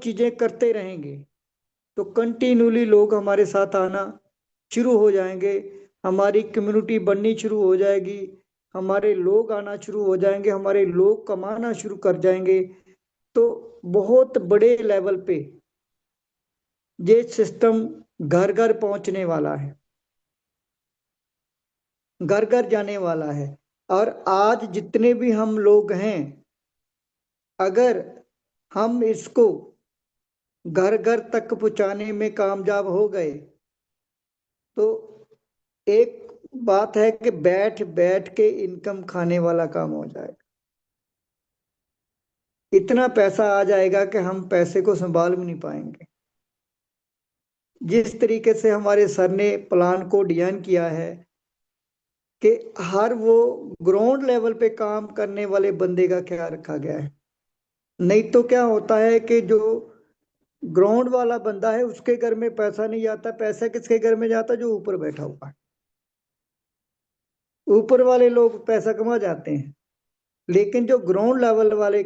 चीजें करते रहेंगे तो कंटिन्यूली लोग हमारे साथ आना शुरू हो जाएंगे, हमारी कम्युनिटी बननी शुरू हो जाएगी, हमारे लोग आना शुरू हो जाएंगे, हमारे लोग कमाना शुरू कर जाएंगे। तो बहुत बड़े लेवल पे ये सिस्टम घर घर पहुंचने वाला है, घर घर जाने वाला है। और आज जितने भी हम लोग हैं, अगर हम इसको घर घर तक पहुंचाने में कामयाब हो गए तो एक बात है कि बैठ बैठ के इनकम खाने वाला काम हो जाएगा। इतना पैसा आ जाएगा कि हम पैसे को संभाल भी नहीं पाएंगे। जिस तरीके से हमारे सर ने प्लान को डिजाइन किया है कि हर वो ग्राउंड लेवल पे काम करने वाले बंदे का ख्याल रखा गया है। नहीं तो क्या होता है कि जो ग्राउंड वाला बंदा है उसके घर में पैसा नहीं जाता, पैसा किसके घर में जाता? जो ऊपर बैठा हुआ है। ऊपर वाले लोग पैसा कमा जाते हैं, लेकिन जो ग्राउंड लेवल वाले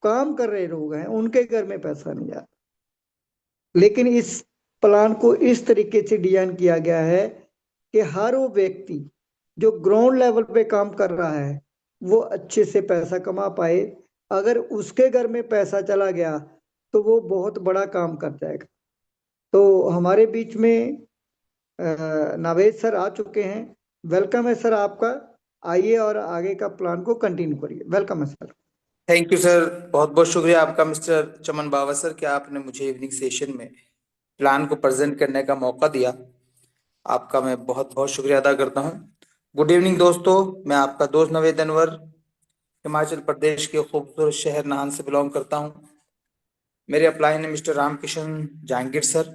काम कर रहे लोग हैं उनके घर में पैसा नहीं जाता। लेकिन इस प्लान को इस तरीके से डिजाइन किया गया है कि हर वो व्यक्ति जो ग्राउंड लेवल पे काम कर रहा है वो अच्छे से पैसा कमा पाए। अगर उसके घर में पैसा चला गया तो वो बहुत बड़ा काम कर जाएगा। तो हमारे बीच में नावेद सर आ चुके हैं। वेलकम है सर आपका। आइए और आगे का प्लान को कंटिन्यू करिए। वेलकम है सर। थैंक यू सर, बहुत बहुत शुक्रिया आपका मिस्टर चमन बावा सर कि आपने मुझे इवनिंग सेशन में प्लान को प्रेजेंट करने का मौका दिया। आपका मैं बहुत बहुत शुक्रिया अदा करता हूं। गुड इवनिंग दोस्तों, मैं आपका दोस्त नवेद अनवर हिमाचल प्रदेश के खूबसूरत शहर नाहन से बिलोंग करता हूं। मेरे अपलाइन है मिस्टर रामकिशन जहांगीर सर,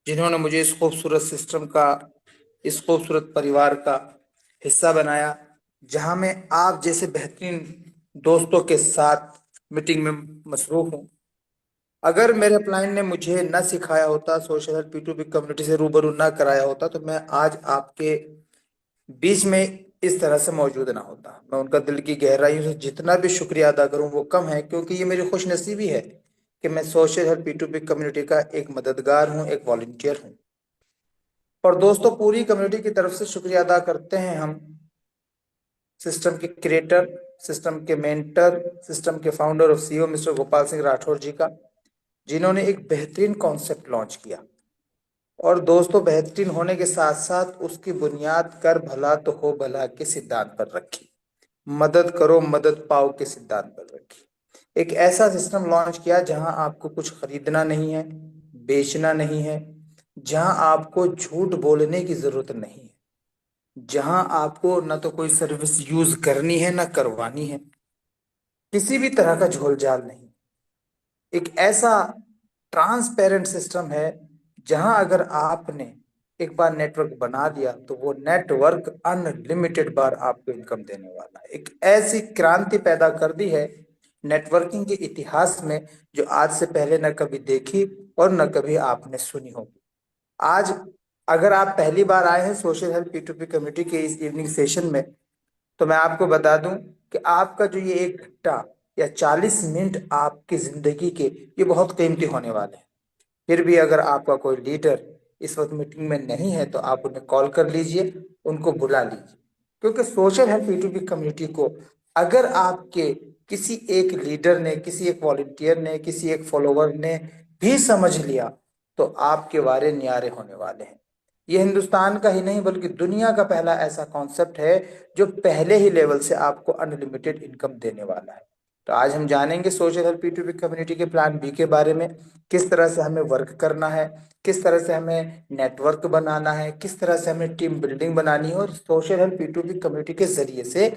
जिन्होंने मुझे इस खूबसूरत सिस्टम का, इस खूबसूरत परिवार का हिस्सा बनाया, जहां मैं आप जैसे बेहतरीन दोस्तों के साथ मीटिंग में मसरूफ हूँ। अगर मेरे अपलाइन ने मुझे न सिखाया होता, सोशल हेल्प P2P कम्युनिटी से रूबरू ना कराया होता, तो मैं आज आपके बीच में इस तरह से मौजूद ना होता। मैं उनका दिल की गहराइयों से जितना भी शुक्रिया अदा करूं वो कम है, क्योंकि ये मेरी खुशनसीबी है कि मैं सोशल हेल्प P2P कम्युनिटी का एक मददगार हूं, एक वॉलंटियर हूं। और दोस्तों, पूरी कम्युनिटी की तरफ से शुक्रिया अदा करते हैं हम सिस्टम के क्रिएटर, सिस्टम के मेंटर, सिस्टम के फाउंडर और CEO मिस्टर गोपाल सिंह राठौर जी का, जिन्होंने एक बेहतरीन कॉन्सेप्ट लॉन्च किया। और दोस्तों, बेहतरीन होने के साथ साथ उसकी बुनियाद कर भला तो हो भला के सिद्धांत पर रखी, मदद करो मदद पाओ के सिद्धांत पर रखी। एक ऐसा सिस्टम लॉन्च किया जहां आपको कुछ खरीदना नहीं है, बेचना नहीं है, जहां आपको झूठ बोलने की जरूरत नहीं है, जहां आपको न तो कोई सर्विस यूज करनी है न करवानी है, किसी भी तरह का झोलझाल नहीं। एक ऐसा ट्रांसपेरेंट सिस्टम है जहां अगर आपने एक बार नेटवर्क बना दिया तो वो नेटवर्क अनलिमिटेड बार आपको इनकम देने वाला है। एक ऐसी क्रांति पैदा कर दी है नेटवर्किंग के इतिहास में, जो आज से पहले न कभी देखी और न कभी आपने सुनी होगी। आज अगर आप पहली बार आए हैं सोशल हेल्प P2P कम्युनिटी के इस इवनिंग सेशन में, तो मैं आपको बता दूं कि आपका जो ये 1 घंटा या 40 मिनट आपकी जिंदगी के, ये बहुत कीमती होने वाले हैं। फिर भी अगर आपका कोई लीडर इस वक्त मीटिंग में नहीं है तो आप उन्हें कॉल कर लीजिए, उनको बुला लीजिए, क्योंकि सोशल हेल्प P2P कम्युनिटी को अगर आपके किसी एक लीडर ने, किसी एक वॉलंटियर ने, किसी एक फॉलोवर ने भी समझ लिया तो आपके वारे न्यारे होने वाले हैं। ये हिंदुस्तान का ही नहीं बल्कि दुनिया का पहला ऐसा कॉन्सेप्ट है जो पहले ही लेवल से आपको अनलिमिटेड इनकम देने वाला है। तो आज हम जानेंगे सोशल हेल्प P2P कम्युनिटी के प्लान बी के बारे में, किस तरह से हमें वर्क करना है, किस तरह से हमें नेटवर्क बनाना है, किस तरह से हमें टीम बिल्डिंग बनानी है, और सोशल हेल्प P2P कम्युनिटी के जरिए से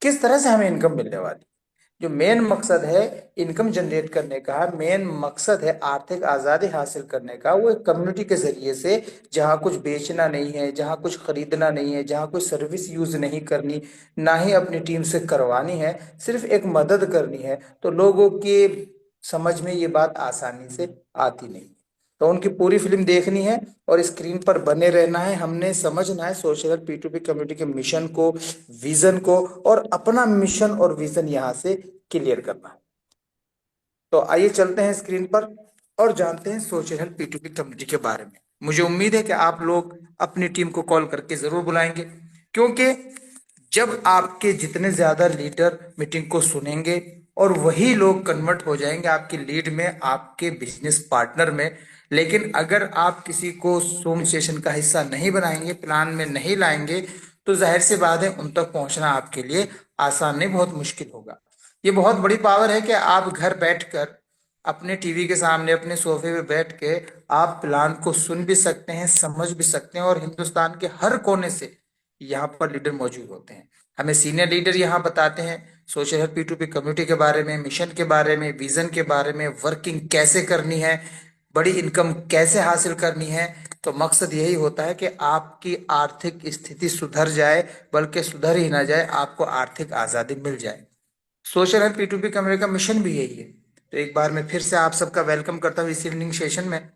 किस तरह से हमें इनकम मिलने वाली। जो मेन मकसद है इनकम जनरेट करने का, मेन मकसद है आर्थिक आजादी हासिल करने का, वो एक कम्युनिटी के जरिए से, जहाँ कुछ बेचना नहीं है, जहाँ कुछ खरीदना नहीं है, जहाँ कोई सर्विस यूज नहीं करनी, ना ही अपनी टीम से करवानी है, सिर्फ एक मदद करनी है, तो लोगों के समझ में ये बात आसानी से आती नहीं। तो उनकी पूरी फिल्म देखनी है और स्क्रीन पर बने रहना है। हमने समझना है सोशल P2P कम्युनिटी के मिशन को, विजन को, और अपना मिशन और विजन यहाँ से क्लियर करना है। तो आइए चलते हैं स्क्रीन पर और जानते हैं सोशल हेल्प P2P कम्युनिटी के बारे में। मुझे उम्मीद है कि आप लोग अपनी टीम को कॉल करके जरूर बुलाएंगे, क्योंकि जब आपके जितने ज्यादा लीडर मीटिंग को सुनेंगे और वही लोग कन्वर्ट हो जाएंगे आपकी लीड में, आपके बिजनेस पार्टनर में। लेकिन अगर आप किसी को सूम सेशन का हिस्सा नहीं बनाएंगे, प्लान में नहीं लाएंगे, तो जाहिर सी बात है उन तक पहुंचना आपके लिए आसान नहीं, बहुत मुश्किल होगा। ये बहुत बड़ी पावर है कि आप घर बैठकर अपने टीवी के सामने, अपने सोफे पे बैठ के आप प्लान को सुन भी सकते हैं, समझ भी सकते हैं, और हिंदुस्तान के हर कोने से यहाँ पर लीडर मौजूद होते हैं। हमें सीनियर लीडर यहाँ बताते हैं सोशल हेल्प P2P कम्युनिटी के बारे में, मिशन के बारे में, विजन के बारे में, वर्किंग कैसे करनी है, बड़ी इनकम कैसे हासिल करनी है। तो मकसद यही होता है कि आपकी आर्थिक स्थिति सुधर जाए, बल्कि सुधर ही ना जाए, आपको आर्थिक आजादी मिल जाए। सोशल हेल्प P2P कम्युनिटी का मिशन भी यही है। तो एक बार मैं फिर से आप सबका वेलकम करता हूँ इस इवनिंग सेशन में।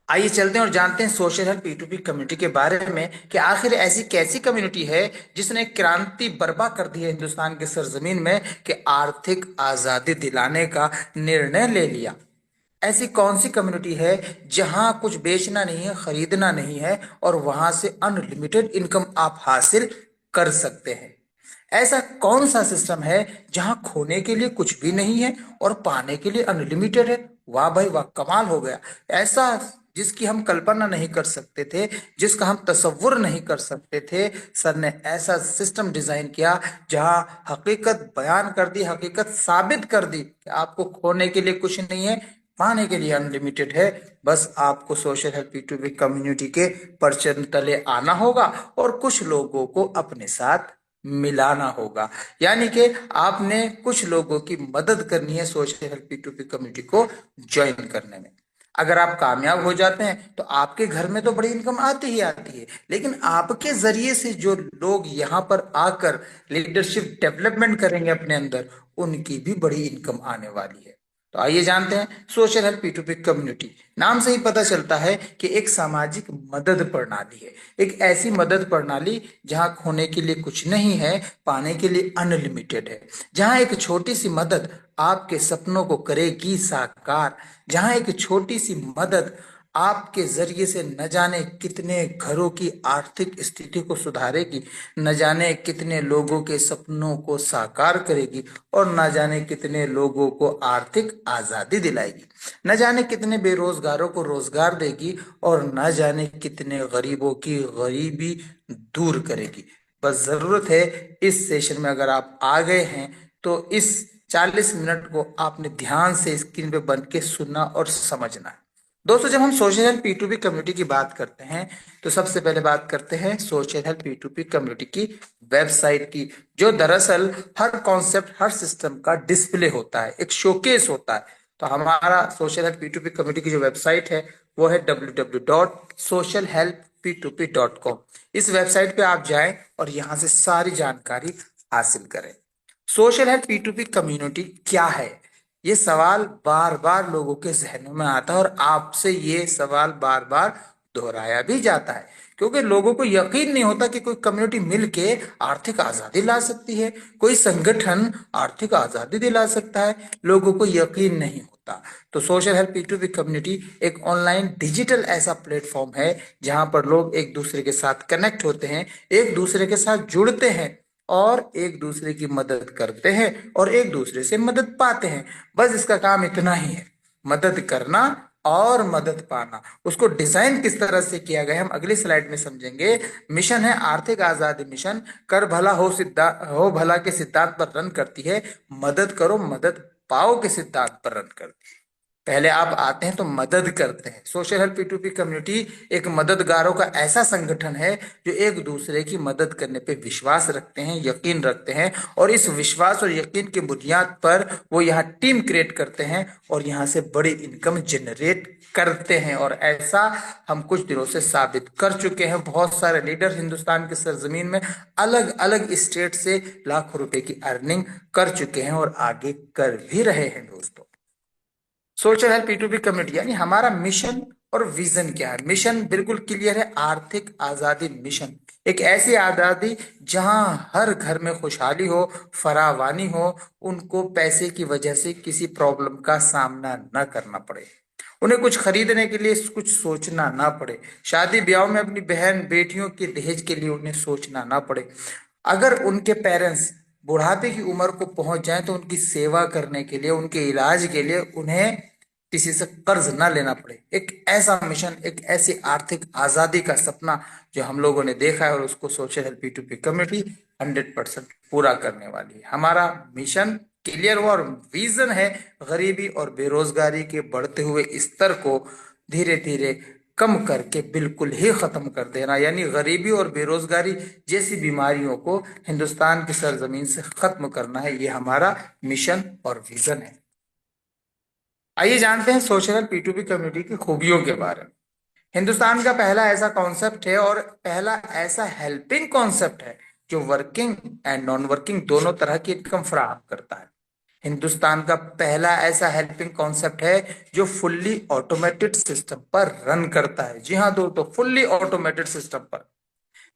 आइए चलते हैं और जानते हैं सोशल हेल्प P2P कम्युनिटी के बारे में कि आखिर ऐसी कैसी कम्युनिटी है जिसने क्रांति बर्पा कर दी है हिंदुस्तान की सरजमीन में, कि आर्थिक आजादी दिलाने का निर्णय ले लिया। ऐसी कौन सी कम्युनिटी है जहां कुछ बेचना नहीं है, खरीदना नहीं है, और वहां से अनलिमिटेड इनकम आप हासिल कर सकते हैं। ऐसा कौन सा सिस्टम है जहां खोने के लिए कुछ भी नहीं है और पाने के लिए अनलिमिटेड है? वाह भाई वाह, कमाल हो गया। ऐसा जिसकी हम कल्पना नहीं कर सकते थे, जिसका हम तसव्वुर नहीं कर सकते थे, सर ने ऐसा सिस्टम डिजाइन किया जहां हकीकत बयान कर दी, हकीकत साबित कर दी कि आपको खोने के लिए कुछ नहीं है, पाने के लिए अनलिमिटेड है। बस आपको सोशल हेल्प P2P कम्युनिटी के परचम तले आना होगा और कुछ लोगों को अपने साथ मिलाना होगा। यानी कि आपने कुछ लोगों की मदद करनी है सोशल हेल्प P2P कम्युनिटी को ज्वाइन करने में। अगर आप कामयाब हो जाते हैं तो आपके घर में तो बड़ी इनकम आती ही आती है, लेकिन आपके जरिए से जो लोग यहाँ पर आकर लीडरशिप डेवलपमेंट करेंगे अपने अंदर, उनकी भी बड़ी इनकम आने वाली है। तो आइए जानते हैं सोशल हेल्प P2P कम्युनिटी। नाम से ही पता चलता है कि एक सामाजिक मदद प्रणाली है, एक ऐसी मदद प्रणाली जहां खोने के लिए कुछ नहीं है, पाने के लिए अनलिमिटेड है। जहां एक छोटी सी मदद आपके सपनों को करेगी साकार, जहां एक छोटी सी मदद आपके जरिए से न जाने कितने घरों की आर्थिक स्थिति को सुधारेगी, न जाने कितने लोगों के सपनों को साकार करेगी, और न जाने कितने लोगों को आर्थिक आजादी दिलाएगी, न जाने कितने बेरोजगारों को रोजगार देगी, और न जाने कितने गरीबों की गरीबी दूर करेगी। बस जरूरत है इस सेशन में अगर आप आ गए हैं तो इस 40 मिनट को आपने ध्यान से स्क्रीन पे बन के सुनना और समझना है। दोस्तों, जब हम सोशल हेल्प P2P कम्युनिटी की बात करते हैं तो सबसे पहले बात करते हैं सोशल हेल्प P2P कम्युनिटी की वेबसाइट की, जो दरअसल हर कॉन्सेप्ट, हर सिस्टम का डिस्प्ले होता है, एक शोकेस होता है। तो हमारा सोशल हेल्प P2P कम्युनिटी की जो वेबसाइट है वो है www.socialhelpp2p.com। इस वेबसाइट पे आप जाएं और यहाँ से सारी जानकारी हासिल करें। सोशल हेल्प P2P कम्युनिटी क्या है, ये सवाल बार बार लोगों के जहनों में आता है, और आपसे ये सवाल बार बार दोहराया भी जाता है, क्योंकि लोगों को यकीन नहीं होता कि कोई कम्युनिटी मिलके आर्थिक आजादी ला सकती है, कोई संगठन आर्थिक आजादी दिला सकता है। लोगों को यकीन नहीं होता। तो सोशल हेल्प P2P कम्युनिटी एक ऑनलाइन डिजिटल ऐसा प्लेटफॉर्म है जहां पर लोग एक दूसरे के साथ कनेक्ट होते हैं, एक दूसरे के साथ जुड़ते हैं, और एक दूसरे की मदद करते हैं और एक दूसरे से मदद पाते हैं। बस इसका काम इतना ही है, मदद करना और मदद पाना। उसको डिजाइन किस तरह से किया गया है हम अगली स्लाइड में समझेंगे। मिशन है आर्थिक आजादी मिशन, कर भला हो भला के सिद्धांत पर रन करती है, मदद करो मदद पाओ के सिद्धांत पर रन करती है। पहले आप आते हैं तो मदद करते हैं। सोशल हेल्प P2P कम्युनिटी एक मददगारों का ऐसा संगठन है जो एक दूसरे की मदद करने पे विश्वास रखते हैं, यकीन रखते हैं, और इस विश्वास और यकीन की बुनियाद पर वो यहाँ टीम क्रिएट करते हैं और यहाँ से बड़ी इनकम जनरेट करते हैं। और ऐसा हम कुछ दिनों से साबित कर चुके हैं। बहुत सारे लीडर हिंदुस्तान की सरजमीन में अलग अलग स्टेट से लाखों रुपए की अर्निंग कर चुके हैं और आगे कर भी रहे हैं। दोस्तों, सोशल हेल्प P2P कम्युनिटी यानी हमारा मिशन और विजन क्या है। मिशन बिल्कुल क्लियर है, आर्थिक आजादी मिशन। एक ऐसी आजादी जहां हर घर में खुशहाली हो, फरावानी हो, उनको पैसे की वजह से किसी प्रॉब्लम का सामना न करना पड़े, उन्हें कुछ खरीदने के लिए कुछ सोचना ना पड़े, शादी ब्याह में अपनी बहन बेटियों के दहेज के लिए उन्हें सोचना ना पड़े। अगर उनके पेरेंट्स बुढ़ापे की उम्र को पहुंच जाएं तो उनकी सेवा करने के लिए, उनके इलाज के लिए उन्हें किसी से कर्ज ना लेना पड़े। एक ऐसा मिशन, एक ऐसी आर्थिक आजादी का सपना जो हम लोगों ने देखा है, और उसको सोशल हेल्प P2P कम्युनिटी 100% पूरा करने वाली है। हमारा मिशन क्लियर हुआ और विजन है गरीबी और बेरोजगारी के बढ़ते हुए स्तर को धीरे धीरे कम करके बिल्कुल ही खत्म कर देना, यानी गरीबी और बेरोजगारी जैसी बीमारियों को हिंदुस्तान की सरजमीन से खत्म करना है। ये हमारा मिशन और विजन है। आइए जानते हैं सोशल P2P कम्युनिटी की खूबियों के बारे में। हिंदुस्तान का पहला ऐसा कॉन्सेप्ट है और पहला ऐसा हेल्पिंग कॉन्सेप्ट है जो वर्किंग एंड नॉन वर्किंग दोनों तरह की इनकम फराहम करता है। हिंदुस्तान का पहला ऐसा हेल्पिंग कॉन्सेप्ट है जो फुल्ली ऑटोमेटेड सिस्टम पर रन करता है। जी हाँ दोस्तों, फुल्ली ऑटोमेटेड सिस्टम पर।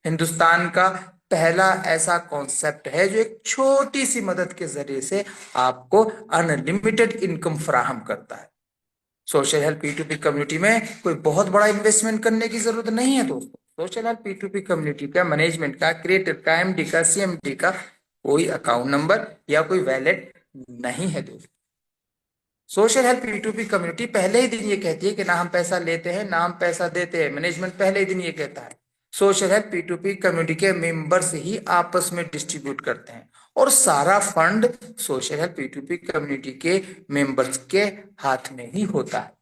हिंदुस्तान का पहला ऐसा कॉन्सेप्ट है जो एक छोटी सी मदद के जरिए से आपको अनलिमिटेड इनकम फराहम करता है। सोशल हेल्प P2P कम्युनिटी में कोई बहुत बड़ा इन्वेस्टमेंट करने की जरूरत नहीं है दोस्तों। सोशल हेल्प P2P कम्युनिटी का, मैनेजमेंट का, क्रिएटर का, MD का, CMD का कोई अकाउंट नंबर या कोई वैलेट नहीं है दोस्तों। सोशल हेल्प P2P कम्युनिटी पहले ही दिन ये कहती है कि ना हम पैसा लेते हैं ना हम पैसा देते हैं। मैनेजमेंट पहले ही दिन ये कहता है सोशल हेल्प P2P कम्युनिटी के मेंबर्स ही आपस में डिस्ट्रीब्यूट करते हैं और सारा fund social help P2P community के मेंबर्स के हाथ में ही होता है।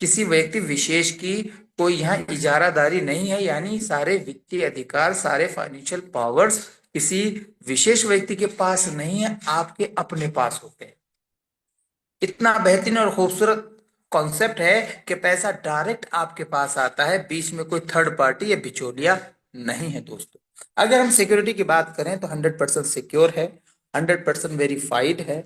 किसी व्यक्ति विशेष की कोई यहाँ इजारादारी नहीं है, यानी सारे वित्तीय अधिकार, सारे फाइनेंशियल पावर्स किसी विशेष व्यक्ति के पास नहीं है, आपके अपने पास होते हैं। इतना बेहतरीन और खूबसूरत कॉन्सेप्ट है कि पैसा डायरेक्ट आपके पास आता है, बीच में कोई थर्ड पार्टी या बिचौलिया नहीं है दोस्तों। अगर हम सिक्योरिटी की बात करें तो 100% सिक्योर है, 100% वेरीफाइड है,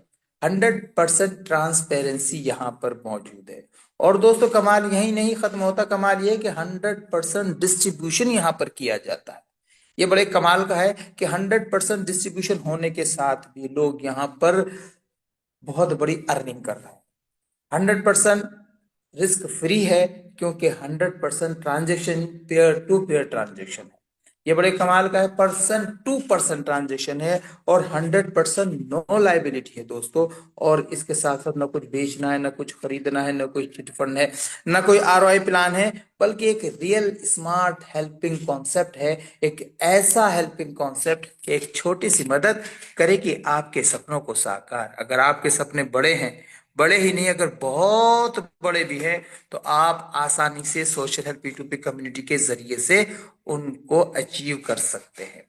100% ट्रांसपेरेंसी यहाँ पर मौजूद है। और दोस्तों कमाल यही नहीं खत्म होता, कमाल ये कि 100% डिस्ट्रीब्यूशन यहाँ पर किया जाता है। ये बड़े कमाल का है कि 100% डिस्ट्रीब्यूशन होने के साथ भी लोग यहाँ पर बहुत बड़ी अर्निंग कर रहे हैं। 100% रिस्क फ्री है क्योंकि 100% transaction peer to peer transaction है। ये बड़े कमाल का है, पर्सन टू पर्सन ट्रांजेक्शन है और 100% नो लाइबिलिटी है दोस्तों। और इसके साथ साथ ना कुछ बेचना है, ना कुछ खरीदना है, ना कोई चिट फंड है, ना कोई ROI प्लान है, बल्कि एक रियल स्मार्ट हेल्पिंग कॉन्सेप्ट है। एक ऐसा हेल्पिंग कॉन्सेप्ट कि एक छोटी सी मदद करेगी आपके सपनों को साकार। अगर आपके सपने बड़े हैं, बड़े ही नहीं अगर बहुत बड़े भी हैं, तो आप आसानी से सोशल हेल्प P2P कम्युनिटी के जरिए से उनको अचीव कर सकते हैं।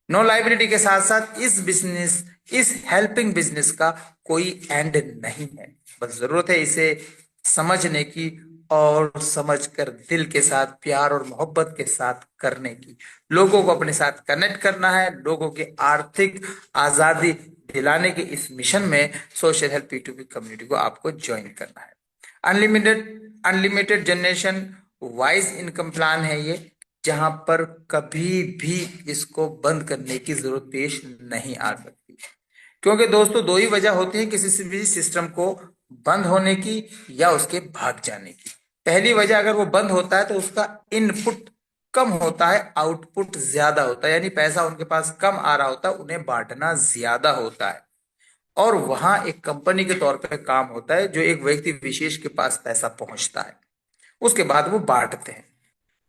नो लाइबिलिटी के साथ साथ इस बिजनेस, इस हेल्पिंग बिजनेस का कोई एंड नहीं है। बस जरूरत है इसे समझने की और समझकर दिल के साथ, प्यार और मोहब्बत के साथ करने की। लोगों को अपने साथ कनेक्ट करना है, लोगों की आर्थिक आजादी दिलाने के इस मिशन में सोशल हेल्प P2P कम्युनिटी को आपको ज्वाइन करना है। Unlimited generation wise income plan है ये, जहां पर कभी भी इसको बंद करने की जरूरत पेश नहीं आ सकती। क्योंकि दोस्तों दो ही वजह होती है किसी भी सिस्टम को बंद होने की या उसके भाग जाने की। पहली वजह, अगर वो बंद होता है तो उसका इनपुट कम होता है, आउटपुट ज्यादा होता है, यानी पैसा उनके पास कम आ रहा होता है, उन्हें बांटना ज्यादा होता है। और वहां एक कंपनी के तौर पे काम होता है, जो एक व्यक्ति विशेष के पास पैसा पहुंचता है, उसके बाद वो बांटते हैं।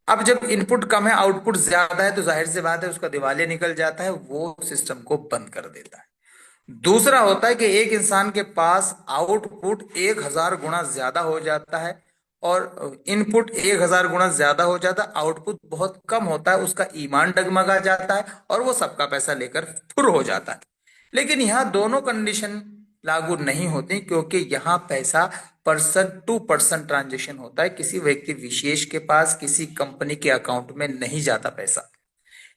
अब जब इनपुट कम है, आउटपुट ज्यादा है, तो जाहिर सी बात है उसका दिवालिया निकल जाता है, वो सिस्टम को बंद कर देता है। दूसरा होता है कि एक इंसान के पास आउटपुट 1000 गुना ज्यादा हो जाता है और इनपुट 1000 गुना ज्यादा हो जाता है, आउटपुट बहुत कम होता है, उसका ईमान डगमगा जाता है और वो सबका पैसा लेकर फुर हो जाता है। लेकिन यहाँ दोनों कंडीशन लागू नहीं होती, क्योंकि यहाँ पैसा पर्सन टू पर्सन ट्रांजेक्शन होता है, किसी व्यक्ति विशेष के पास, किसी कंपनी के अकाउंट में नहीं जाता पैसा।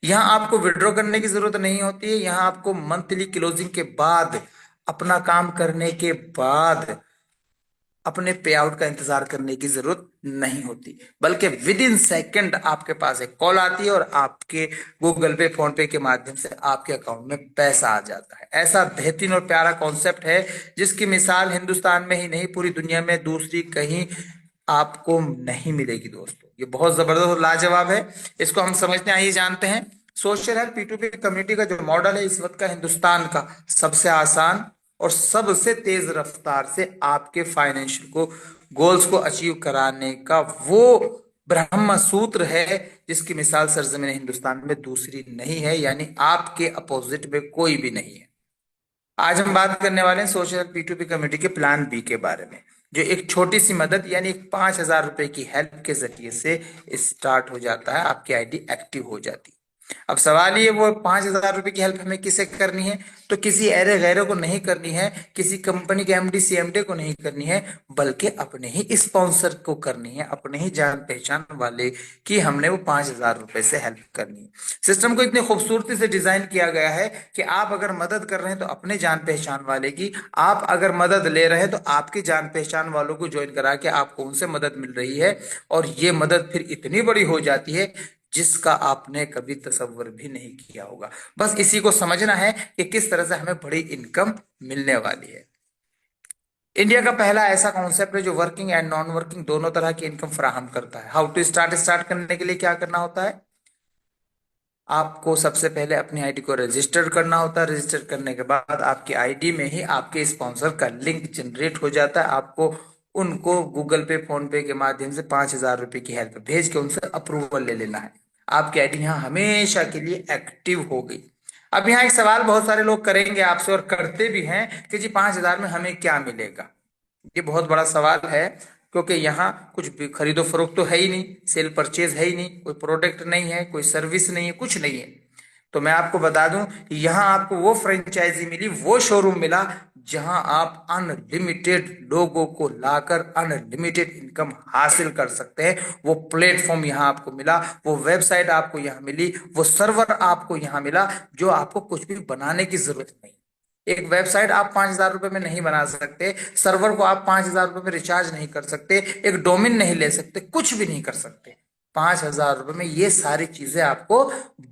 यहाँ आपको विड्रॉ करने की जरूरत नहीं होती है। यहाँ आपको मंथली क्लोजिंग के बाद, अपना काम करने के बाद अपने पे आउट का इंतजार करने की जरूरत नहीं होती, बल्कि विद इन सेकेंड आपके पास एक कॉल आती है और आपके गूगल पे, फोन पे के माध्यम से आपके अकाउंट में पैसा आ जाता है। ऐसा बेहतरीन और प्यारा कॉन्सेप्ट है जिसकी मिसाल हिंदुस्तान में ही नहीं पूरी दुनिया में दूसरी कहीं आपको नहीं मिलेगी दोस्तों। ये बहुत जबरदस्त और लाजवाब है। इसको हम समझते हैं, आइए जानते हैं। सोशल हेल्थ P2P कम्युनिटी का जो मॉडल है इस वक्त का हिंदुस्तान का सबसे आसान और सबसे तेज रफ्तार से आपके फाइनेंशियल को गोल्स को अचीव कराने का वो ब्रह्म सूत्र है जिसकी मिसाल सरजमीन हिंदुस्तान में दूसरी नहीं है, यानी आपके अपोजिट में कोई भी नहीं है। आज हम बात करने वाले हैं सोशल P2P कम्युनिटी के प्लान बी के बारे में, जो एक छोटी सी मदद यानी एक 5,000 रुपए की हेल्प के जरिए से स्टार्ट हो जाता है, आपकी आईडी एक्टिव हो जाती है। अब सवाल ये, वो 5,000 रुपए की हेल्प हमें किसे करनी है? तो किसी अरे गैरों को नहीं करनी है, किसी कंपनी के एमडी सीएमडी को नहीं करनी है, बल्कि अपने ही स्पॉन्सर को करनी है, अपने ही जान पहचान वाले की हमने वो 5,000 रुपए से हेल्प करनी है। सिस्टम को इतनी खूबसूरती से डिजाइन किया गया है कि आप अगर मदद कर रहे हैं तो अपने जान पहचान वाले की, आप अगर मदद ले रहे हैं तो आपके जान पहचान वालों को ज्वाइन करा के आपको उनसे मदद मिल रही है, और ये मदद फिर इतनी बड़ी हो जाती है जिसका आपने कभी तसव्वुर भी नहीं किया होगा। बस इसी को समझना है कि किस तरह से हमें बड़ी इनकम मिलने वाली है। इंडिया का पहला ऐसा कॉन्सेप्ट है जो वर्किंग एंड नॉन वर्किंग दोनों तरह की इनकम फराहम करता है। हाउ टू स्टार्ट करने के लिए क्या करना होता है? आपको सबसे पहले अपनी आईडी को रजिस्टर करना होता है। रजिस्टर करने के बाद आपकी आईडी में ही आपके स्पॉन्सर का लिंक जनरेट हो जाता है। आपको उनको गूगल पे, फोन पे के माध्यम से 5,000 रुपए की हेल्प भेज के उनसे अप्रूवल ले लेना है। आपकी आईडी यहाँ हमेशा के लिए एक्टिव हो गई। अब यहाँ एक सवाल बहुत सारे लोग करेंगे आपसे और करते भी हैं कि जी 5,000 में हमें क्या मिलेगा? ये बहुत बड़ा सवाल है, क्योंकि यहाँ कुछ भी खरीदो फरोख्त तो है ही नहीं, सेल परचेज है ही नहीं, कोई प्रोडक्ट नहीं है, कोई सर्विस नहीं है, कुछ नहीं है। तो मैं आपको बता दूं, यहाँ आपको वो फ्रेंचाइजी मिली, वो शोरूम मिला जहां आप अनलिमिटेड लोगों को लाकर अनलिमिटेड इनकम हासिल कर सकते हैं। वो प्लेटफॉर्म यहाँ आपको मिला, वो वेबसाइट आपको यहाँ मिली, वो सर्वर आपको यहाँ मिला, जो आपको कुछ भी बनाने की जरूरत नहीं। एक वेबसाइट आप 5,000 रुपए में नहीं बना सकते, सर्वर को आप 5,000 रुपए में रिचार्ज नहीं कर सकते, एक डोमेन नहीं ले सकते, कुछ भी नहीं कर सकते। 5,000 रुपए में ये सारी चीजें आपको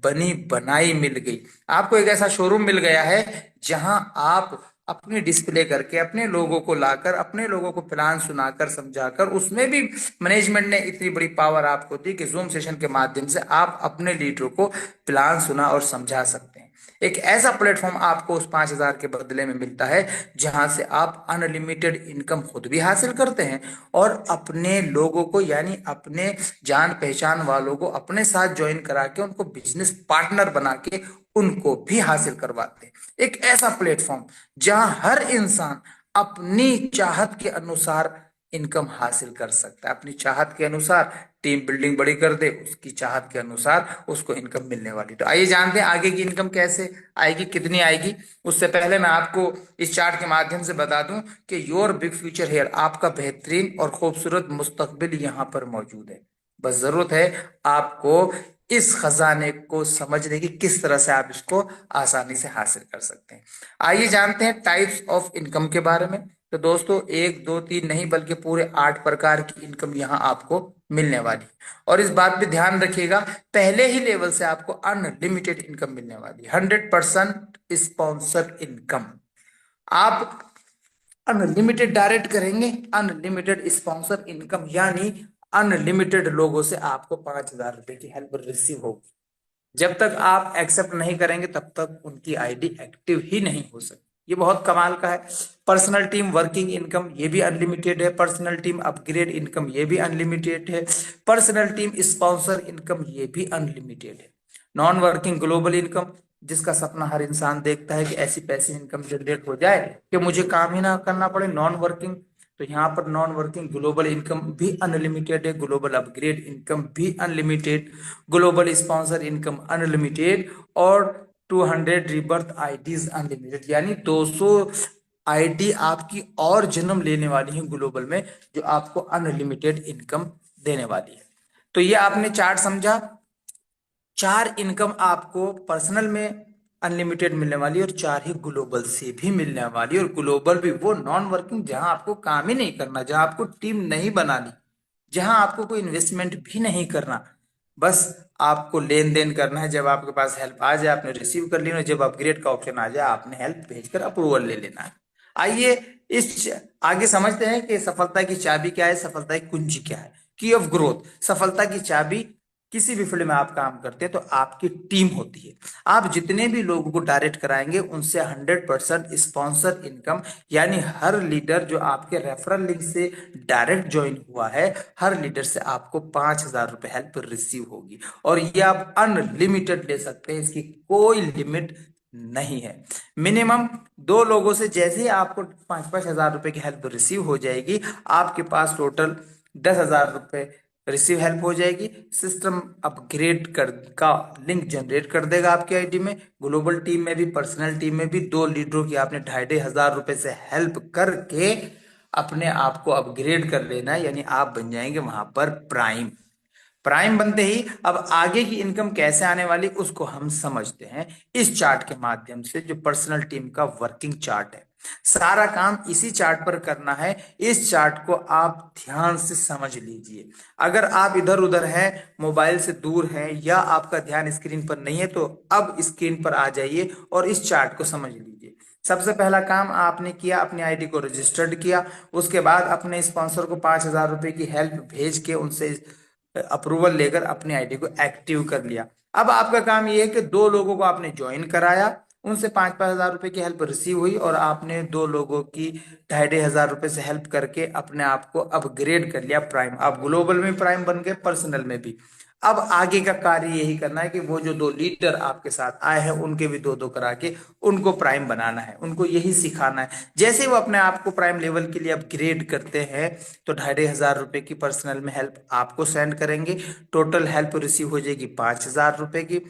बनी बनाई मिल गई। आपको एक ऐसा शोरूम मिल गया है जहां आप अपनी डिस्प्ले करके अपने लोगों को लाकर, अपने लोगों को प्लान सुनाकर समझाकर, उसमें भी मैनेजमेंट ने इतनी बड़ी पावर आपको दी कि जूम सेशन के माध्यम से आप अपने लीडरों को प्लान सुना और समझा सकते हैं। एक ऐसा प्लेटफॉर्म आपको उस 5,000 के बदले में मिलता है जहां से आप अनलिमिटेड इनकम खुद भी हासिल करते हैं और अपने लोगों को, यानी अपने जान पहचान वालों को अपने साथ ज्वाइन करा के उनको बिजनेस पार्टनर बना के उनको भी हासिल करवाते हैं। एक ऐसा प्लेटफॉर्म जहां हर इंसान अपनी चाहत के अनुसार इनकम हासिल कर सकता है, अपनी चाहत के अनुसार टीम बिल्डिंग बड़ी कर दे, उसकी चाहत के अनुसार उसको इनकम मिलने वाली। तो आइए जानते हैं आगे की इनकम कैसे आएगी, कितनी आएगी। उससे पहले मैं आपको इस चार्ट के माध्यम से बता दूं कि योर बिग फ्यूचर हेयर, आपका बेहतरीन और खूबसूरत मुस्तकबिल यहाँ पर मौजूद है। बस जरूरत है आपको इस खजाने को समझने की, किस तरह से आप इसको आसानी से हासिल कर सकते हैं। आइए जानते हैं टाइप्स ऑफ इनकम के बारे में। तो दोस्तों, एक दो तीन नहीं बल्कि पूरे 8 प्रकार की इनकम यहाँ आपको मिलने वाली है। और इस बात पे ध्यान रखिएगा, पहले ही लेवल से आपको अनलिमिटेड इनकम मिलने वाली है, 100% स्पॉन्सर इनकम। आप अनलिमिटेड डायरेक्ट करेंगे, अनलिमिटेड स्पॉन्सर इनकम, यानी अनलिमिटेड लोगों से आपको 5,000 रुपए की हेल्प रिसीव होगी। जब तक आप एक्सेप्ट नहीं करेंगे तब तक उनकी आईडी एक्टिव ही नहीं हो सकती। ये बहुत कमाल का है। पर्सनल टीम वर्किंग इनकम, ये भी अनलिमिटेड है। पर्सनल टीम अपग्रेड इनकम, ये भी अनलिमिटेड है। पर्सनल टीम स्पॉन्सर इनकम, ये भी अनलिमिटेड है। नॉन वर्किंग ग्लोबल इनकम, जिसका सपना हर इंसान देखता है कि ऐसी पैसी इनकम जनरेट हो जाए कि मुझे काम ही ना करना पड़े, नॉन वर्किंग। तो यहाँ पर नॉन वर्किंग ग्लोबल इनकम भी अनलिमिटेड है, ग्लोबल अपग्रेड इनकम भी unlimited, global sponsor income unlimited, और 200 रीबर्थ आईडीज अनलिमिटेड, यानी 200 आईडी आपकी और जन्म लेने वाली है ग्लोबल में, जो आपको अनलिमिटेड इनकम देने वाली है। तो ये आपने चार्ट समझा। 4 इनकम आपको पर्सनल में अनलिमिटेड मिलने वाली, और 4 ही ग्लोबल से भी मिलने वाली। और ग्लोबल भी वो नॉन वर्किंग, जहां आपको काम ही नहीं करना, जहां आपको टीम नहीं बनानी, जहां आपको कोई इन्वेस्टमेंट भी नहीं करना, बस आपको लेन देन करना है। जब आपके पास हेल्प आ जाए आपने रिसीव कर लिया, जब अपग्रेड का ऑप्शन आ जाए आपने हेल्प भेजकर अप्रूवल ले लेना है। आइए इस आगे समझते हैं कि सफलता की चाबी क्या है, सफलता की कुंजी क्या है। की ऑफ ग्रोथ, सफलता की चाबी, किसी भी फील्ड में आप काम करते हैं तो आपकी टीम होती है। आप जितने भी लोगों को डायरेक्ट कराएंगे उनसे 100% स्पॉन्सर इनकम, यानी हर लीडर जो आपके रेफरल लिंक से डायरेक्ट ज्वाइन हुआ है, हर लीडर से आपको 5,000 रुपए हेल्प रिसीव होगी। और ये आप अनलिमिटेड ले सकते हैं, इसकी कोई लिमिट नहीं है। मिनिमम 2 लोगों से जैसे ही आपको 5,000 रुपए की हेल्प रिसीव हो जाएगी, आपके पास टोटल 10,000 रुपए रिसीव हेल्प हो जाएगी। सिस्टम अपग्रेड कर का लिंक जनरेट कर देगा आपके आईडी में। ग्लोबल टीम में भी पर्सनल टीम में भी 2 लीडरों की आपने 2,500 रुपए से हेल्प करके अपने आप को अपग्रेड कर लेना है, यानी आप बन जाएंगे वहां पर प्राइम। प्राइम बनते ही अब आगे की इनकम कैसे आने वाली उसको हम समझते हैं इस चार्ट के माध्यम से, जो पर्सनल टीम का वर्किंग चार्ट है। सारा काम इसी चार्ट पर करना है। इस चार्ट को आप ध्यान से समझ लीजिए। अगर आप इधर उधर हैं, मोबाइल से दूर हैं, या आपका ध्यान स्क्रीन पर नहीं है, तो अब स्क्रीन पर आ जाइए और इस चार्ट को समझ लीजिए। सबसे पहला काम आपने किया, अपनी आईडी को रजिस्टर्ड किया। उसके बाद अपने स्पॉन्सर को 5,000 रुपए की हेल्प भेज के उनसे अप्रूवल लेकर अपनी आईडी को एक्टिव कर लिया। अब आपका काम ये है कि 2 लोगों को आपने ज्वाइन कराया, उनसे 5,000 रुपए की हेल्प रिसीव हुई, और आपने 2 लोगों की 2,500 रुपए से हेल्प करके अपने आप को अपग्रेड कर लिया प्राइम। आप ग्लोबल में प्राइम बन गए, पर्सनल में भी। अब आगे का कार्य यही करना है कि वो जो 2 लीडर आपके साथ आए हैं उनके भी 2-2 करा के उनको प्राइम बनाना है, उनको यही सिखाना है। जैसे वो अपने आप को प्राइम लेवल के लिए अपग्रेड करते हैं, तो 2,500 रुपए की पर्सनल में हेल्प आपको सेंड करेंगे। टोटल हेल्प रिसीव हो जाएगी 5,000 रुपए की।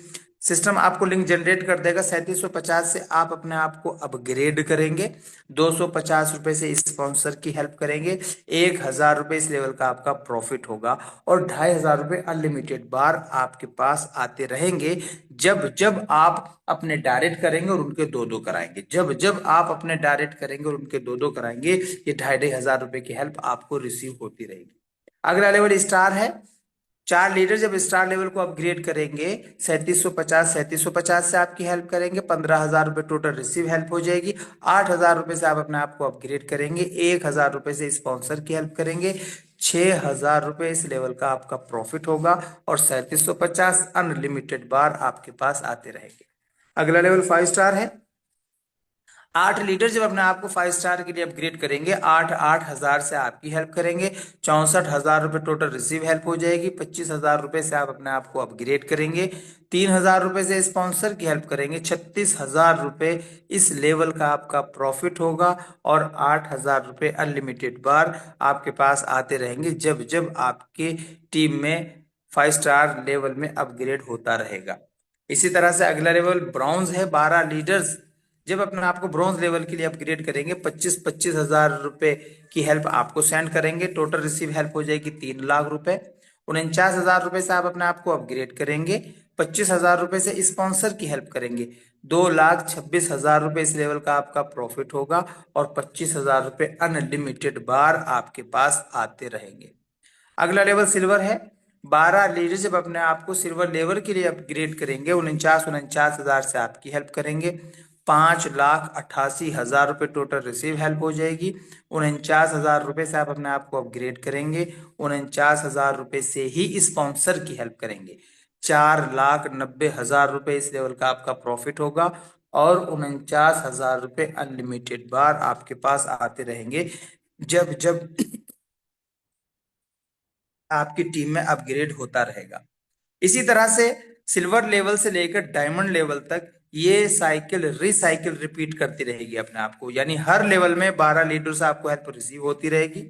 सिस्टम आपको लिंक जनरेट कर देगा। 3750 से आप अपने आप को अपग्रेड करेंगे। 250 रुपए से स्पॉन्सर की हेल्प करेंगे। 1,000 रुपए इस लेवल का आपका प्रॉफिट होगा, और 2,500 रुपए अनलिमिटेड बार आपके पास आते रहेंगे, जब जब आप अपने डायरेक्ट करेंगे और उनके 2-2 कराएंगे। जब जब आप अपने डायरेक्ट करेंगे और उनके 2-2 कराएंगे, ये 2,500 रुपए की हेल्प आपको रिसीव होती रहेगी। अगला लेवल स्टार है। 4 लीडर जब स्टार लेवल को अपग्रेड करेंगे, 3750 से आपकी हेल्प करेंगे। 15,000 रुपए टोटल रिसीव हेल्प हो जाएगी। 8,000 रुपए से आप अपने आप को अपग्रेड करेंगे। 1,000 रुपए से स्पॉन्सर की हेल्प करेंगे। 6,000 रुपए इस लेवल का आपका प्रॉफिट होगा, और 3750 अनलिमिटेड बार आपके पास आते रहेंगे। अगला लेवल 5 स्टार है। 8 लीडर जब अपने आप को 5 स्टार के लिए अपग्रेड करेंगे, 8,000 से आपकी हेल्प करेंगे। 64,000 रुपए टोटल रिसीव हेल्प हो जाएगी। 25,000 रुपए से आप अपने आप को अपग्रेड करेंगे। 3,000 रुपए से स्पॉन्सर की हेल्प करेंगे। 36,000 रुपए इस लेवल का आपका प्रॉफिट होगा, और 8,000 रुपए अनलिमिटेड बार आपके पास आते रहेंगे, जब जब आपके टीम में 5 स्टार लेवल में अपग्रेड होता रहेगा। इसी तरह से अगला लेवल ब्रॉन्ज है। 12 लीडर्स जब अपने आप को ब्रॉन्ज लेवल के लिए अपग्रेड करेंगे, 25,000 रुपए की हेल्प आपको सेंड करेंगे। टोटल रिसीव हेल्प हो जाएगी 3 लाख रुपए। 49,000 रुपए से आप अपने आप को अपग्रेड करेंगे। 25,000 रुपए से स्पॉन्सर की हेल्प करेंगे। 2,26,000 रुपए इस लेवल का आपका प्रॉफिट होगा, और 25,000 रुपए अनलिमिटेड बार आपके पास आते रहेंगे। अगला लेवल सिल्वर है। 12 लीडर जब अपने आप को सिल्वर लेवल के लिए अपग्रेड करेंगे, 49,000 से आपकी हेल्प करेंगे। 5,88,000 रुपए टोटल रिसीव हेल्प हो जाएगी। 49,000 रुपए से आप अपने आप को अपग्रेड करेंगे। 49,000 रुपए से ही स्पॉन्सर की हेल्प करेंगे। 4,90,000 रुपए इस लेवल का आपका प्रॉफिट होगा, और 49,000 रुपए अनलिमिटेड बार आपके पास आते रहेंगे, जब जब आपकी टीम में अपग्रेड होता रहेगा। इसी तरह से सिल्वर लेवल से लेकर डायमंड लेवल तक ये साइकिल रिसाइकिल रिपीट करती रहेगी अपने आप को, यानी हर लेवल में 12 लीडर से आपको हेल्प रिसीव होती रहेगी।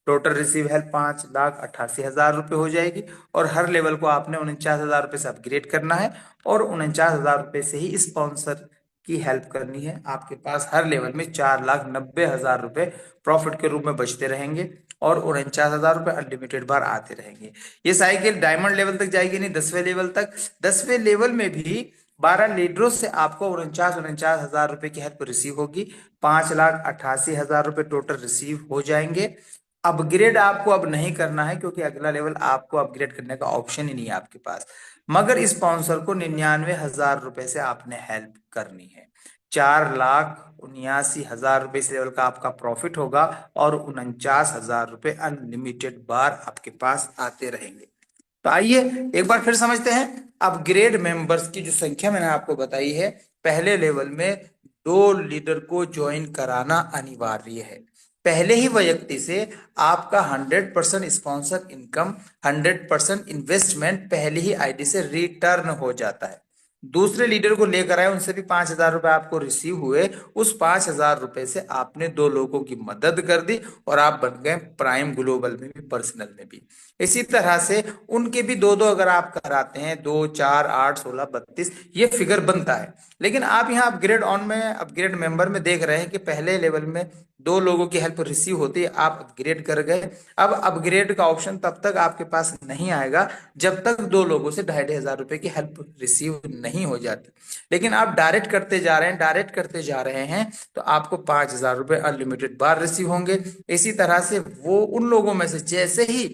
टोटल रिसीव हेल्प 5,88,000 रुपए हो जाएगी, और हर लेवल को आपने 49,000 रुपए से अपग्रेड करना है, और 49,000 रुपए से ही स्पॉन्सर की हेल्प करनी है। आपके पास हर लेवल में 4,90,000 रुपए प्रॉफिट के रूप में बचते रहेंगे, और 49,000 रुपए अनलिमिटेड बार आते रहेंगे। ये साइकिल डायमंड लेवल तक जाएगी नहीं, 10वें लेवल तक। 10वें लेवल में भी 12 लीडरों से आपको 49 हजार रुपए की हेल्प रिसीव होगी। 5,88,000 रुपए टोटल रिसीव हो जाएंगे। अपग्रेड आपको अब नहीं करना है, क्योंकि अगला लेवल आपको अपग्रेड करने का ऑप्शन ही नहीं है आपके पास। मगर स्पॉन्सर को 99,000 रुपए से आपने हेल्प करनी है। 4,79,000 रुपए इस लेवल का आपका प्रॉफिट होगा, और 49,000 रुपए अनलिमिटेड बार आपके पास आते रहेंगे। तो आइए एक बार फिर समझते हैं। अपग्रेड मेंबर्स की जो संख्या मैंने आपको बताई है, पहले लेवल में 2 लीडर को ज्वाइन कराना अनिवार्य है। पहले ही व्यक्ति से आपका 100% स्पॉन्सर इनकम, 100% इन्वेस्टमेंट पहले ही आईडी से रिटर्न हो जाता है। दूसरे लीडर को लेकर आए, उनसे भी 5,000 रुपए आपको रिसीव हुए। उस 5,000 रुपए से आपने 2 लोगों की मदद कर दी, और आप बन गए प्राइम ग्लोबल में भी, पर्सनल में भी। इसी तरह से उनके भी दो दो अगर आप कराते हैं, 2, 4, 8, 16, 32, ये फिगर बनता है। लेकिन आप यहाँ अपग्रेड ऑन में, अपग्रेड मेंबर में देख रहे हैं कि पहले लेवल में 2 लोगों की हेल्प रिसीव होती है, आप अपग्रेड कर गए। अब अपग्रेड का ऑप्शन तब तक आपके पास नहीं आएगा जब तक 2 लोगों से 2,500 रुपए की हेल्प रिसीव नहीं हो जाती। लेकिन आप डायरेक्ट करते जा रहे हैं, डायरेक्ट करते जा रहे हैं, तो आपको 5,000 रुपए अनलिमिटेड बार रिसीव होंगे। इसी तरह से वो उन लोगों में से जैसे ही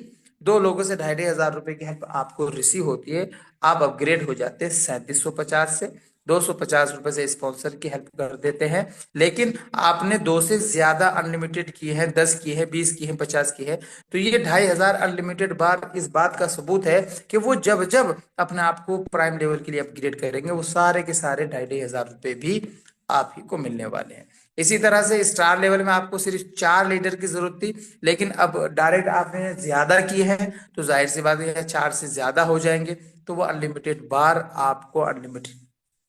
2 लोगों से 2,500 रुपए की हेल्प आपको रिसीव होती है, आप अपग्रेड हो जाते हैं 3,750 से। 250 रुपए से स्पॉन्सर की हेल्प कर देते हैं। लेकिन आपने 2 से ज्यादा अनलिमिटेड की है, 10 की है, 20 की है, 50 की है, तो ये 2,500 अनलिमिटेड बार इस बात का सबूत है कि वो जब जब अपने आप को प्राइम लेवल के लिए अपग्रेड करेंगे, वो सारे के सारे 2,500 रुपए भी आप ही को मिलने वाले हैं। इसी तरह से स्टार लेवल में आपको सिर्फ 4 लीडर की जरूरत थी, लेकिन अब डायरेक्ट आपने ज्यादा किए हैं, तो जाहिर सी बात है 4 से ज्यादा हो जाएंगे, तो वो अनलिमिटेड बार आपको अनलिमिटेड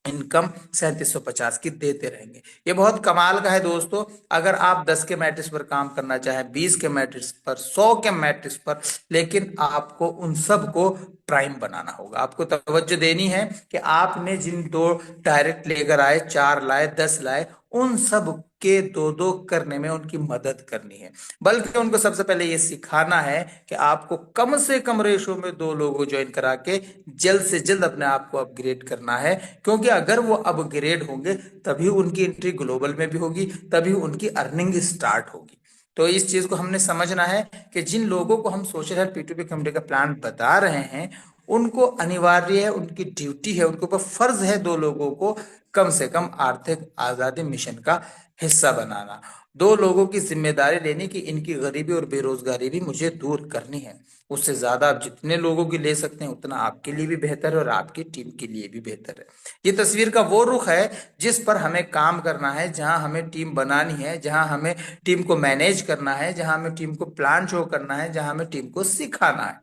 इनकम 3,750 की देते रहेंगे। ये बहुत कमाल का है दोस्तों। अगर आप 10 के मैट्रिक्स पर काम करना चाहें, 20 के मैट्रिक्स पर, 100 के मैट्रिक्स पर, लेकिन आपको उन सब को प्राइम बनाना होगा। आपको तवज्जो देनी है कि आपने जिन 2 डायरेक्ट लेकर आए, 4 लाए, 10 लाए, उन सब के 2-2 करने में उनकी मदद करनी है। बल्कि उनको सबसे पहले ये सिखाना है कि आपको कम से कम रेशो में 2 लोगों को ज्वाइन करा के जल्द से जल्द अपने आप को अपग्रेड करना है। क्योंकि अगर वो अपग्रेड होंगे, तभी उनकी एंट्री ग्लोबल में भी होगी, तभी उनकी अर्निंग स्टार्ट होगी। तो इस चीज को हमने समझना है कि जिन लोगों को हम सोशल हेल्थ P2P कम्युनिटी का प्लान बता रहे हैं, उनको अनिवार्य है, उनकी ड्यूटी है, उनके ऊपर फर्ज है 2 लोगों को कम से कम आर्थिक आजादी मिशन का हिस्सा बनाना। 2 लोगों की जिम्मेदारी लेनी कि इनकी गरीबी और बेरोजगारी भी मुझे दूर करनी है। उससे ज्यादा आप जितने लोगों की ले सकते हैं, उतना आपके लिए भी बेहतर है और आपकी टीम के लिए भी बेहतर है। ये तस्वीर का वो रुख है जिस पर हमें काम करना है, जहां हमें टीम बनानी है, जहां हमें टीम को मैनेज करना है, जहां हमें टीम को प्लान शो करना है, जहां हमें टीम को सिखाना है।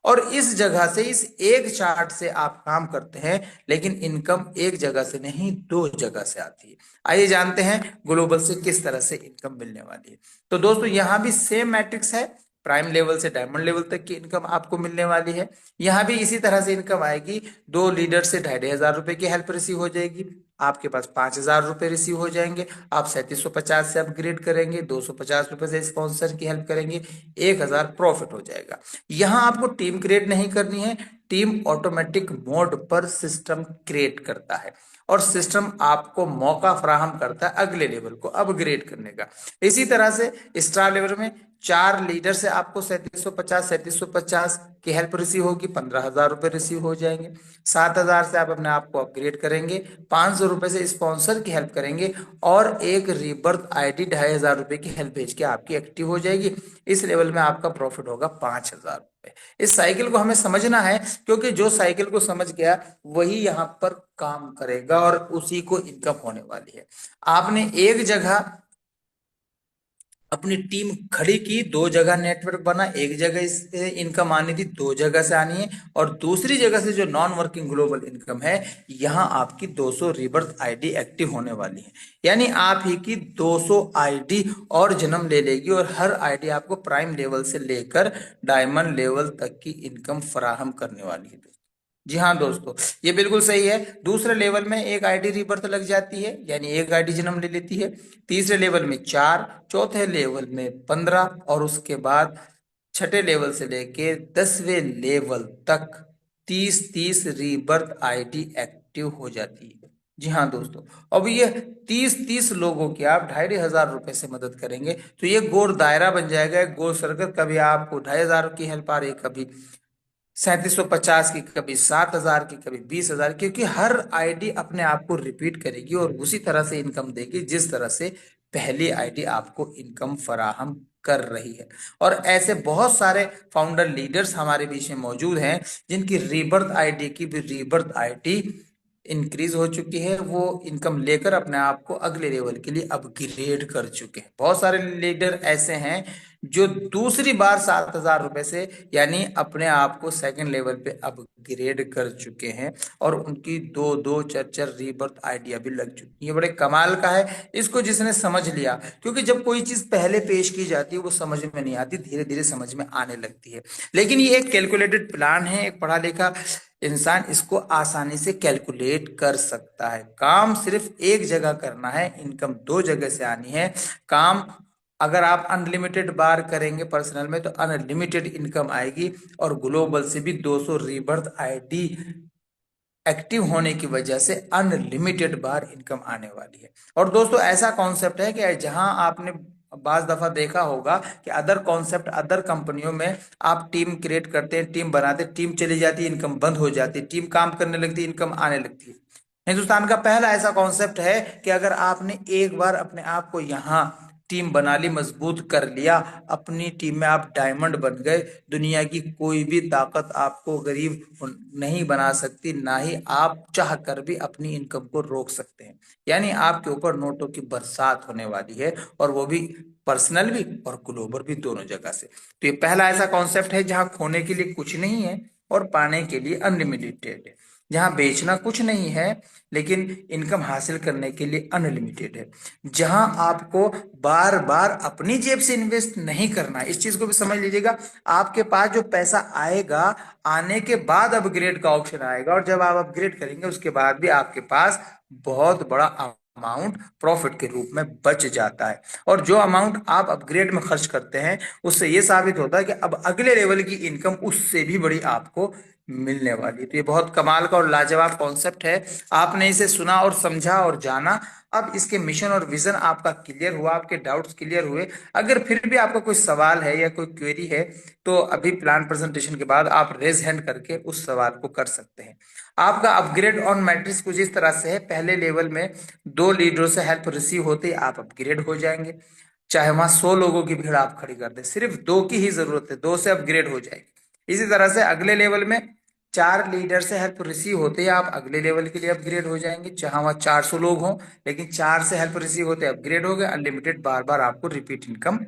और इस जगह से, इस एक चार्ट से आप काम करते हैं, लेकिन इनकम एक जगह से नहीं, 2 जगह से आती है। आइए जानते हैं ग्लोबल से किस तरह से इनकम मिलने वाली है। तो दोस्तों यहां भी सेम मैट्रिक्स है। प्राइम लेवल से डायमंड लेवल तक की इनकम आपको मिलने वाली है। यहां भी इसी तरह से इनकम आएगी। 2 लीडर से 2,500 रुपए की हेल्प रिसीव हो जाएगी, आपके पास 5,000 रुपए रिसीव हो जाएंगे। आप 3,750 से अपग्रेड करेंगे, 250 रुपए से स्पॉन्सर की हेल्प करेंगे, 1,000 प्रॉफिट हो जाएगा। यहां आपको टीम क्रिएट नहीं करनी है। टीम ऑटोमेटिक मोड पर सिस्टम क्रिएट करता है, और सिस्टम आपको मौका फराहम करता है अगले लेवल को अपग्रेड करने का। इसी तरह से स्टार लेवल में 4 लीडर से आपको 3,750 की हेल्प रिसीव होगी, 15,000 रुपए रिसीव हो जाएंगे। 7,000 से आप अपने आप को अपग्रेड करेंगे, 500 रुपए से स्पॉन्सर की हेल्प करेंगे, और एक रीबर्थ आईडी 2,500 रुपए की हेल्प भेज के आपकी एक्टिव हो जाएगी। इस लेवल में आपका प्रॉफिट होगा 5,000 रुपए। इस साइकिल को हमें समझना है, क्योंकि जो साइकिल को समझ गया वही यहाँ पर काम करेगा, और उसी को इनकम होने वाली है। आपने एक जगह अपनी टीम खड़ी की, 2 जगह नेटवर्क बना, एक जगह से इनकम आनी थी, 2 जगह से आनी है, और दूसरी जगह से जो नॉन वर्किंग ग्लोबल इनकम है, यहां आपकी 200 रिबर्थ आईडी एक्टिव होने वाली है। यानी आप ही की 200 आईडी और जन्म ले लेगी, और हर आईडी आपको प्राइम लेवल से लेकर डायमंड लेवल तक की इनकम फराहम करने वाली है। जी हाँ दोस्तों, ये बिल्कुल सही है। दूसरे लेवल में एक आईडी रीबर्थ लग जाती है, यानी एक आईडी जन्म ले लेती है। तीसरे लेवल में 4, चौथे लेवल में 15, और उसके बाद छठे लेवल से लेके 10वें लेवल तक 30-30 रीबर्थ आईडी एक्टिव हो जाती है। जी हाँ दोस्तों, अब ये 30-30 लोगों की आप 2,500 रुपए से मदद करेंगे तो ये गोल दायरा बन जाएगा, एक गोल सर्कल। कभी आपको 2,500 की हेल्प आ रही है, कभी 3,750 की, कभी 7,000 की, कभी 20,000, क्योंकि हर आईडी अपने आप को रिपीट करेगी और उसी तरह से इनकम देगी जिस तरह से पहली आईडी आपको इनकम फराहम कर रही है। और ऐसे बहुत सारे फाउंडर लीडर्स हमारे बीच में मौजूद हैं जिनकी रीबर्थ आईडी की भी रीबर्थ आईडी इंक्रीज हो चुकी है, वो इनकम लेकर अपने आप को अगले लेवल के लिए अपग्रेड कर चुके हैं। बहुत सारे लीडर ऐसे हैं जो दूसरी बार 7,000 रुपए से यानी अपने आप को सेकंड लेवल पे अपग्रेड कर चुके हैं और उनकी दो दो चार चार रीबर्थ आइडिया भी लग चुकी है। ये बड़े कमाल का है, इसको जिसने समझ लिया, क्योंकि जब कोई चीज पहले पेश की जाती है वो समझ में नहीं आती, धीरे धीरे समझ में आने लगती है। लेकिन ये एक कैलकुलेटेड प्लान है, एक पढ़ा लिखा इंसान इसको आसानी से कैलकुलेट कर सकता है। काम सिर्फ एक जगह करना है, इनकम दो जगह से आनी है। काम अगर आप अनलिमिटेड बार करेंगे पर्सनल में तो अनलिमिटेड इनकम आएगी, और ग्लोबल से भी 200 रीबर्थ आईडी एक्टिव होने की वजह से अनलिमिटेड बार इनकम आने वाली है। और दोस्तों ऐसा कॉन्सेप्ट है कि जहां आपने बाज दफा देखा होगा कि अदर कॉन्सेप्ट अदर कंपनियों में आप टीम क्रिएट करते हैं, टीम बनाते, टीम चली जाती है, इनकम बंद हो जाती है, टीम काम करने लगती है, इनकम आने लगती है। हिंदुस्तान का पहला ऐसा कॉन्सेप्ट है कि अगर आपने एक बार अपने आप को यहाँ टीम बना ली, मजबूत कर लिया, अपनी टीम में आप डायमंड बन गए, दुनिया की कोई भी ताकत आपको गरीब नहीं बना सकती, ना ही आप चाह कर भी अपनी इनकम को रोक सकते हैं। यानी आपके ऊपर नोटों की बरसात होने वाली है, और वो भी पर्सनल भी और ग्लोबल भी, दोनों जगह से। तो ये पहला ऐसा कॉन्सेप्ट है जहां खोने के लिए कुछ नहीं है और पाने के लिए अनलिमिटेड है, जहां बेचना कुछ नहीं है लेकिन इनकम हासिल करने के लिए अनलिमिटेड है, जहां आपको बार बार अपनी जेब से इन्वेस्ट नहीं करना है। इस चीज को भी समझ लीजिएगा, आपके पास जो पैसा आएगा, आने के बाद अपग्रेड का ऑप्शन आएगा, और जब आप अपग्रेड करेंगे उसके बाद भी आपके पास बहुत बड़ा अमाउंट प्रॉफिट के रूप में बच जाता है। और जो अमाउंट आप अपग्रेड में खर्च करते हैं उससे यह साबित होता है कि अब अगले लेवल की इनकम उससे भी बड़ी आपको मिलने वाली। तो ये बहुत कमाल का और लाजवाब कॉन्सेप्ट है। आपने इसे सुना और समझा और जाना, अब इसके मिशन और विजन आपका क्लियर हुआ, आपके डाउट्स क्लियर हुए। अगर फिर भी आपका कोई सवाल है या कोई क्वेरी है तो अभी प्लान प्रेजेंटेशन के बाद आप रेज हैंड करके उस सवाल को कर सकते हैं। आपका अपग्रेड ऑन मैट्रिक्स कुछ इस तरह से है, पहले लेवल में 2 लीडरों से हेल्प रिसीव होते ही आप अपग्रेड हो जाएंगे। चाहे वहां 100 लोगों की भीड़ आप खड़ी कर दें, सिर्फ 2 की ही जरूरत है, 2 से अपग्रेड हो जाएगी। इसी तरह से अगले लेवल में 4 लीडर से हेल्प रिसीव होते ही आप अगले लेवल के लिए अपग्रेड हो जाएंगे, चाहे वहां 400 लोग हों, लेकिन 4 से हेल्प रिसीव होते अपग्रेड हो गए, अनलिमिटेड बार बार आपको रिपीट इनकम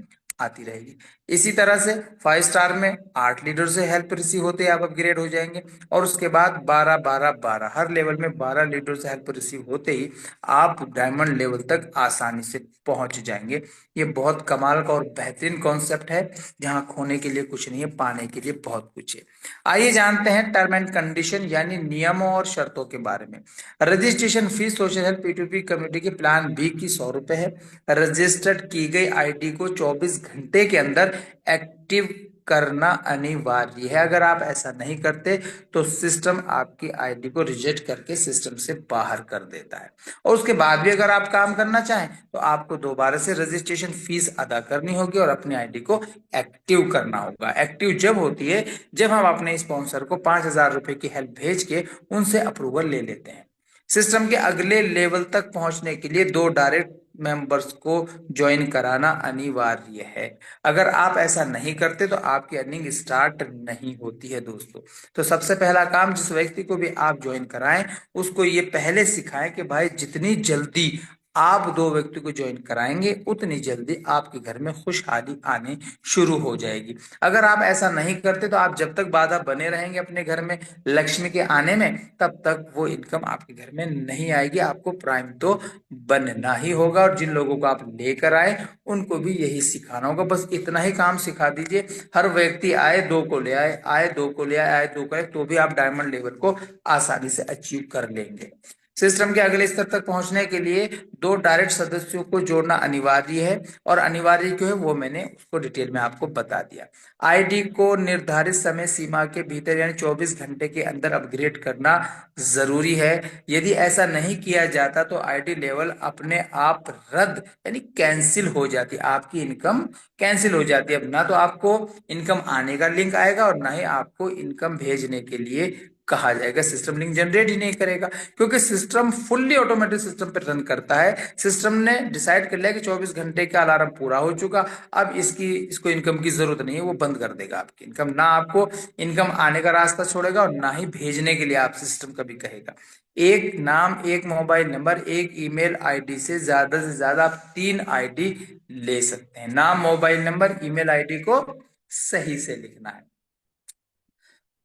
आती रहेगी। इसी तरह से 5 स्टार में 8 लीडर से हेल्प रिसीव होते ही आप अपग्रेड हो जाएंगे, और उसके बाद 12 12 12 हर लेवल में 12 लीडर से हेल्प रिसीव होते ही आप डायमंड लेवल तक आसानी से पहुंच जाएंगे। ये बहुत कमाल का और बेहतरीन कॉन्सेप्ट है, जहां खोने के लिए कुछ नहीं है, पाने के लिए बहुत कुछ है। आइए जानते हैं टर्म एंड कंडीशन यानी नियमों और शर्तों के बारे में। Registration fees social help P2P community के प्लान बी की 100 रुपए है। रजिस्टर्ड की गई आईडी को 24 घंटे के अंदर एक्टिव करना अनिवार्य है। अगर आप ऐसा नहीं करते तो सिस्टम आपकी आईडी को रिजेक्ट करके सिस्टम से बाहर कर देता है। और उसके बाद भी अगर आप काम करना चाहें तो आपको दोबारा से रजिस्ट्रेशन फीस अदा करनी होगी और अपनी आईडी को एक्टिव करना होगा। एक्टिव जब होती है जब हम अपने स्पॉन्सर को 5,000 रुपए की हेल्प भेज के उनसे अप्रूवल ले लेते हैं। सिस्टम के अगले लेवल तक पहुंचने के लिए 2 डायरेक्ट मेंबर्स को ज्वाइन कराना अनिवार्य है। अगर आप ऐसा नहीं करते तो आपकी अर्निंग स्टार्ट नहीं होती है दोस्तों। तो सबसे पहला काम, जिस व्यक्ति को भी आप ज्वाइन कराएं उसको ये पहले सिखाएं कि भाई जितनी जल्दी आप 2 व्यक्ति को ज्वाइन कराएंगे उतनी जल्दी आपके घर में खुशहाली आने शुरू हो जाएगी। अगर आप ऐसा नहीं करते तो आप जब तक बाधा बने रहेंगे अपने घर में लक्ष्मी के आने में, तब तक वो इनकम आपके घर में नहीं आएगी। आपको प्राइम तो बनना ही होगा, और जिन लोगों को आप लेकर आए उनको भी यही सिखाना होगा। बस इतना ही काम सिखा दीजिए, हर व्यक्ति आए 2 को ले आए, आए 2 को ले आए, आए 2 को आए, तो भी आप डायमंड लेवल को आसानी से अचीव कर लेंगे। सिस्टम के अगले स्तर तक पहुंचने के लिए 2 डायरेक्ट सदस्यों को जोड़ना अनिवार्य है, और अनिवार्य क्यों है वो मैंने उसको डिटेल में आपको बता दिया। आईडी को निर्धारित समय सीमा के भीतर यानी 24 घंटे के अंदर अपग्रेड करना जरूरी है। यदि ऐसा नहीं किया जाता तो आईडी लेवल अपने आप रद्द यानी कैंसिल हो जाती, आपकी इनकम कैंसिल हो जाती है। अब ना तो आपको इनकम आने का लिंक आएगा और ना ही आपको इनकम भेजने के लिए कहा जाएगा। सिस्टम लिंक जनरेट ही नहीं करेगा, क्योंकि सिस्टम फुल्ली ऑटोमेटिक सिस्टम पर रन करता है। सिस्टम ने डिसाइड कर लिया कि 24 घंटे का अलार्म पूरा हो चुका, अब इसको इनकम की जरूरत नहीं है, वो बंद कर देगा आपकी इनकम। ना आपको इनकम आने का रास्ता छोड़ेगा और ना ही भेजने के लिए आप सिस्टम कभी कहेगा। एक नाम, एक मोबाइल नंबर, एक ईमेल आईडी से ज्यादा आप 3 आईडी ले सकते हैं। नाम, मोबाइल नंबर, ईमेल आईडी को सही से लिखना है।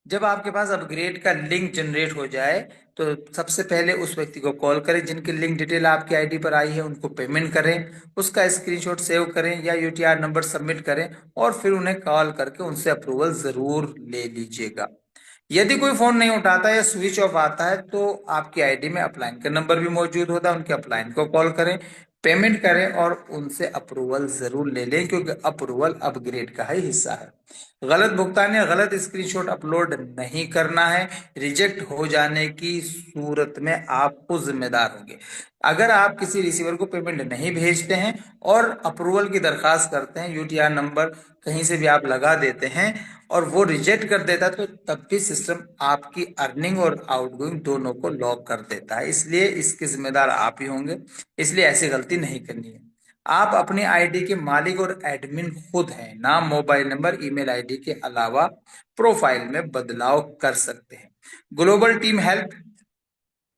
जब आपके पास अपग्रेड का लिंक जनरेट हो जाए तो सबसे पहले उस व्यक्ति को कॉल करें जिनकी लिंक डिटेल आपकी आईडी पर आई है, उनको पेमेंट करें, उसका स्क्रीनशॉट सेव करें या यूटीआर नंबर सबमिट करें, और फिर उन्हें कॉल करके उनसे अप्रूवल जरूर ले लीजिएगा। यदि कोई फोन नहीं उठाता या स्विच ऑफ आता है तो आपकी आईडी में अपलाइन का नंबर भी मौजूद होता है, उनके अपलाइन को कॉल करें, पेमेंट करें और उनसे अप्रूवल जरूर ले लें, क्योंकि अप्रूवल अपग्रेड का ही हिस्सा है। गलत भुगतान या गलत स्क्रीनशॉट अपलोड नहीं करना है, रिजेक्ट हो जाने की सूरत में आपको जिम्मेदार होंगे। अगर आप किसी रिसीवर को पेमेंट नहीं भेजते हैं और अप्रूवल की दरखास्त करते हैं, यूटीआर नंबर कहीं से भी आप लगा देते हैं और वो रिजेक्ट कर देता है, तो तब भी सिस्टम आपकी अर्निंग और आउटगोइंग दोनों को लॉक कर देता है। इसलिए इसके जिम्मेदार आप ही होंगे, इसलिए ऐसी गलती नहीं करनी है। आप अपनी आईडी के मालिक और एडमिन खुद हैं। नाम, मोबाइल नंबर, ईमेल आईडी के अलावा प्रोफाइल में बदलाव कर सकते हैं। ग्लोबल टीम हेल्प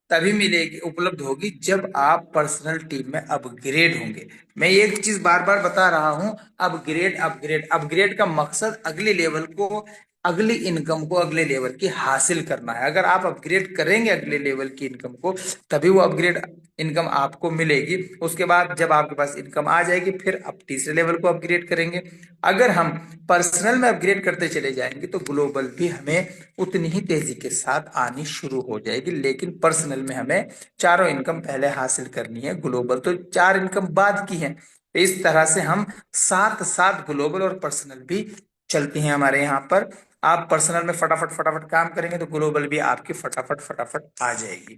तभी मिलेगी, उपलब्ध होगी जब आप पर्सनल टीम में अपग्रेड होंगे। मैं एक चीज बार बार बता रहा हूं, अपग्रेड अपग्रेड अपग्रेड का मकसद अगले लेवल को, अगली इनकम को अगले लेवल की हासिल करना है। अगर आप अपग्रेड करेंगे अगले लेवल की इनकम को, तभी वो अपग्रेड इनकम आपको मिलेगी। उसके बाद जब आपके पास इनकम आ जाएगी फिर आप तीसरे लेवल को अपग्रेड करेंगे। अगर हम पर्सनल में अपग्रेड करते चले जाएंगे तो ग्लोबल भी हमें उतनी ही तेजी के साथ आनी शुरू हो जाएगी, लेकिन पर्सनल में हमें चारों इनकम पहले हासिल करनी है, ग्लोबल तो 4 इनकम बाद की है। तो इस तरह से हम साथ साथ ग्लोबल और पर्सनल भी चलती हैं हमारे यहाँ पर। आप पर्सनल में फटाफट फटाफट काम करेंगे तो ग्लोबल भी आपकी फटाफट फटाफट आ जाएगी।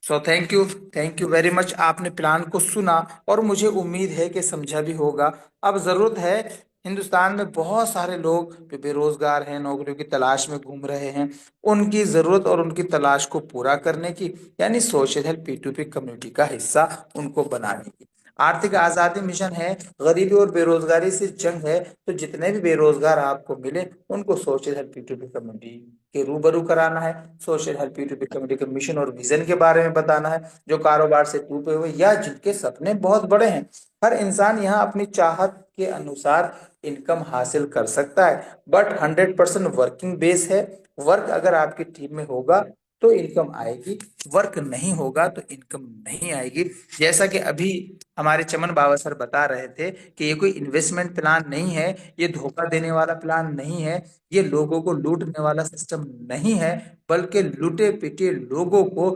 सो थैंक यू वेरी मच। आपने प्लान को सुना और मुझे उम्मीद है कि समझा भी होगा। अब जरूरत है, हिंदुस्तान में बहुत सारे लोग जो बेरोजगार हैं, नौकरियों की तलाश में घूम रहे हैं, उनकी जरूरत और उनकी तलाश को पूरा करने की, यानी सोशल हेल्प P2P कम्युनिटी का हिस्सा उनको बनाने की। आर्थिक आजादी मिशन है, गरीबी और बेरोजगारी से जंग है। तो जितने भी बेरोजगार आपको मिले उनको सोशल हेल्प P2P कम्युनिटी के रूबरू कराना है, सोशल हेल्प P2P कम्युनिटी के मिशन और विजन के बारे में बताना है, जो कारोबार से टूटे हुए या जिनके सपने बहुत बड़े हैं। हर इंसान यहाँ अपनी चाहत के अनुसार इनकम हासिल कर सकता है, बट 100% वर्किंग बेस है। वर्क अगर आपकी टीम में होगा तो इनकम आएगी, वर्क नहीं होगा तो इनकम नहीं आएगी। जैसा कि अभी हमारे चमन बाबा सर बता रहे थे कि ये कोई इन्वेस्टमेंट प्लान नहीं है, ये धोखा देने वाला प्लान नहीं है, ये लोगों को लूटने वाला सिस्टम नहीं है, बल्कि लूटे पिटे लोगों को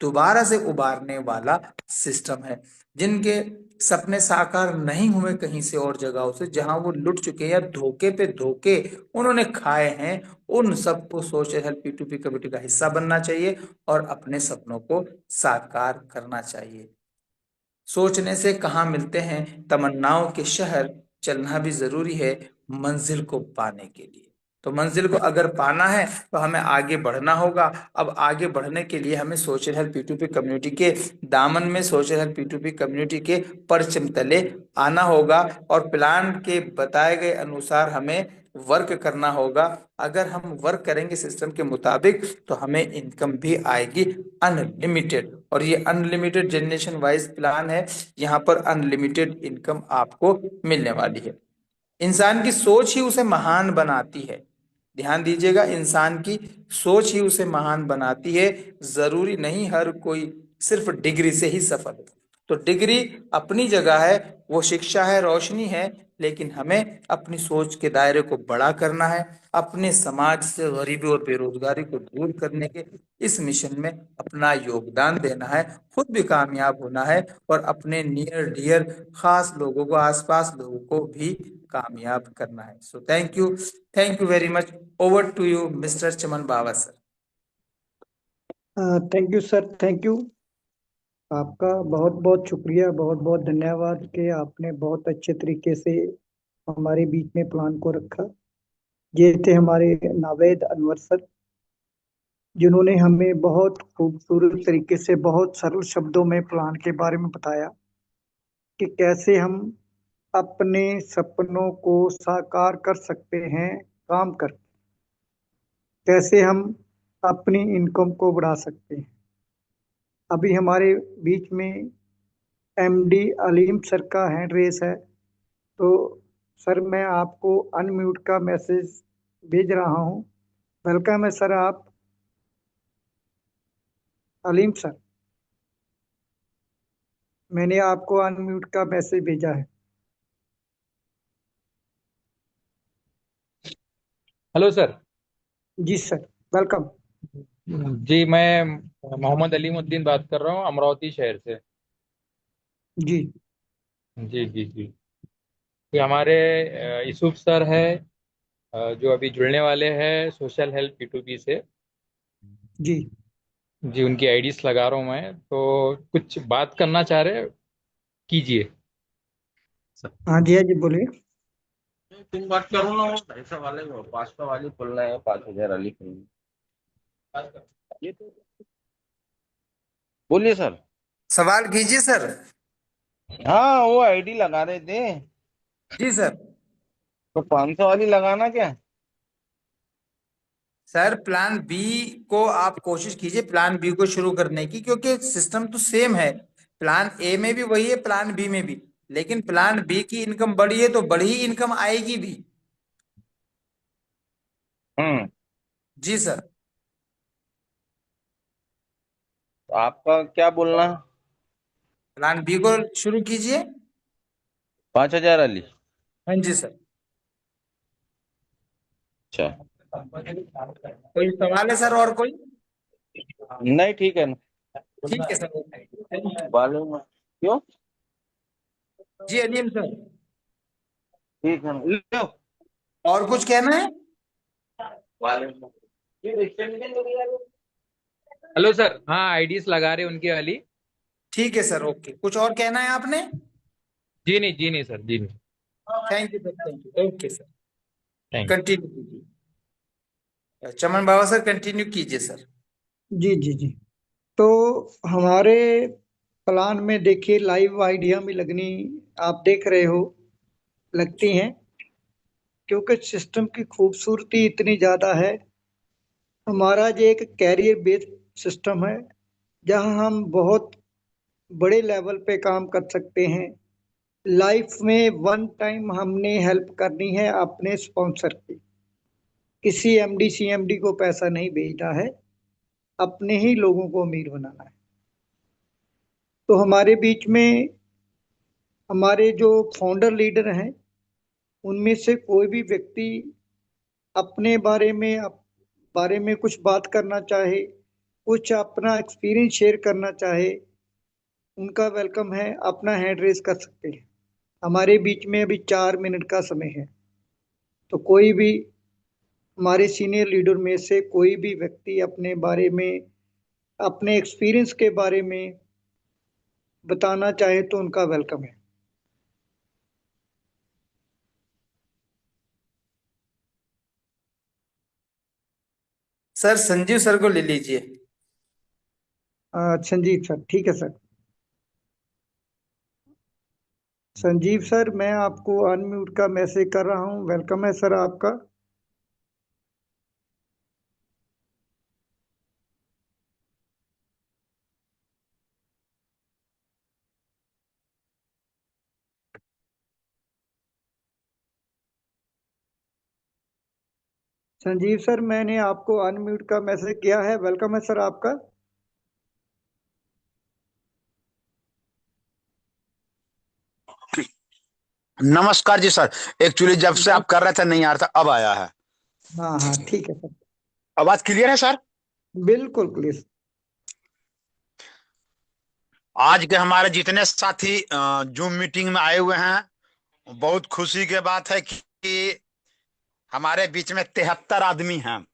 दोबारा से उबारने वाला सिस्टम है। जिनके सपने साकार नहीं हुए कहीं से और जगहों से, जहां वो लुट चुके या धोखे पे धोखे उन्होंने खाए हैं, उन सबको सोशल हेल्प P2P कम्युनिटी का हिस्सा बनना चाहिए और अपने सपनों को साकार करना चाहिए। सोचने से कहाँ मिलते हैं तमन्नाओं के शहर, चलना भी जरूरी है मंजिल को पाने के लिए। तो मंजिल को अगर पाना है तो हमें आगे बढ़ना होगा। अब आगे बढ़ने के लिए हमें सोशल हेल्प P2P कम्युनिटी के दामन में, सोशल हेल्प P2P कम्युनिटी के परचम तले आना होगा और प्लान के बताए गए अनुसार हमें वर्क करना होगा। अगर हम वर्क करेंगे सिस्टम के मुताबिक तो हमें इनकम भी आएगी अनलिमिटेड, और ये अनलिमिटेड जनरेशन वाइज प्लान है। यहाँ पर अनलिमिटेड इनकम आपको मिलने वाली है। इंसान की सोच ही उसे महान बनाती है। ध्यान दीजिएगा, इंसान की सोच ही उसे महान बनाती है। जरूरी नहीं हर कोई सिर्फ डिग्री से ही सफल हो। तो डिग्री अपनी जगह है, वो शिक्षा है, रोशनी है, लेकिन हमें अपनी सोच के दायरे को बड़ा करना है, अपने समाज से गरीबी और बेरोजगारी को दूर करने के इस मिशन में अपना योगदान देना है, खुद भी कामयाब होना है और अपने नियर डियर खास लोगों को, आसपास लोगों को भी कामयाब करना है। So thank you very much. Over to you Mister Chaman Bawa sir. Thank you sir, thank you. आपका बहुत बहुत शुक्रिया, बहुत बहुत धन्यवाद कि आपने बहुत अच्छे तरीके से हमारे बीच में प्लान को रखा। ये थे हमारे नावेद अनवर सर, जिन्होंने हमें बहुत खूबसूरत तरीके से बहुत सरल शब्दों में प्लान के बारे में बताया कि कैसे हम अपने सपनों को साकार कर सकते हैं काम कर, कैसे हम अपनी इनकम को बढ़ा सकते हैं। अभी हमारे बीच में एमडी अलीम सर का हैंड रेस है, तो सर मैं आपको अनम्यूट का मैसेज भेज रहा हूँ। वेलकम है सर आप, अलीम सर। मैंने आपको अनम्यूट का मैसेज भेजा है। Hello sir. जी सर, वेलकम। जी, मैं मोहम्मद अलीमुद्दीन बात कर रहा हूँ अमरावती शहर से। जी जी जी जी। ये हमारे यूसुफ सर है, जो अभी जुड़ने वाले हैं सोशल हेल्प P2P से। जी। जी, उनकी आईडीज लगा रहा हूँ मैं, तो कुछ बात करना चाह रहे, कीजिए। हाँ जी, हाँ जी, बोलिए। तुम बात करो ना, वो पैसा वाले को 500 वाली खुलना है, 5,000 वाली खुलनी ये तो बोलिए सर। सवाल कीजिए सर। हाँ, वो आईडी लगा रहे थे, जी सर। तो 500 वाली लगाना क्या? सर प्लान बी को आप कोशिश कीजिए, प्लान बी को शुरू करने की, क्योंकि सिस्टम तो सेम है। प्लान ए में भी वही है, प्लान बी में भी, लेकिन प्लान बी की इनकम बढ़ी है तो बढ़ी इनकम आएगी भी। हम्म। जी सर। तो आपका क्या बोलना? प्लान बी को शुरू कीजिए। 5,000 वाली। हाँ जी सर। अच्छा। कोई सवाल है सर, और कोई? नहीं, ठीक है ना। ठीक है सर, थैंक यू। मालूम है। क्यों? जी अलीम सर, ठीक है ना, लो। और कुछ कहना है? मालूम है। हेलो सर, हाँ आईडीज लगा रहे उनकी वाली। ठीक है सर, ओके। कुछ और कहना है आपने? जी नहीं, जी नहीं सर, जी नहीं। Thank you sir, thank you, okay sir. Thank continue कीजिए, चमन बाबा सर, कंटिन्यू कीजिए सर। जी जी जी। तो हमारे प्लान में देखिए लाइव आइडिया भी लगनी, आप देख रहे हो, लगती हैं, क्योंकि सिस्टम की खूबसूरती इतनी ज़्यादा है। हमारा जो एक कैरियर बेस्ड सिस्टम है, जहां हम बहुत बड़े लेवल पे काम कर सकते हैं। लाइफ में वन टाइम हमने हेल्प करनी है अपने स्पॉन्सर की, किसी एमडी सीएमडी को पैसा नहीं भेजना है, अपने ही लोगों को अमीर बनाना है। तो हमारे बीच में हमारे जो फाउंडर लीडर हैं, उनमें से कोई भी व्यक्ति अपने बारे में कुछ बात करना चाहे, कुछ अपना एक्सपीरियंस शेयर करना चाहे, उनका वेलकम है, अपना हैंड रेस कर सकते हैं। हमारे बीच में अभी 4 मिनट का समय है, तो कोई भी हमारे सीनियर लीडर में से कोई भी व्यक्ति अपने बारे में, अपने एक्सपीरियंस के बारे में बताना चाहे तो उनका वेलकम है। सर संजीव सर को ले लीजिए। संजीव सर, ठीक है सर। संजीव सर, मैं आपको अनम्यूट का मैसेज कर रहा हूँ, वेलकम है सर आपका। संजीव सर, मैंने आपको अनम्यूट का मैसेज किया है, वेलकम है सर आपका। नमस्कार जी सर। एक्चुअली जब से आप कर रहे थे नहीं आ रहा था, अब आया है। हाँ हाँ ठीक है सर, आवाज क्लियर है सर? बिल्कुल क्लियर। आज के हमारे जितने साथी जूम मीटिंग में आए हुए हैं, बहुत खुशी की बात है कि हमारे बीच में 73 आदमी हैं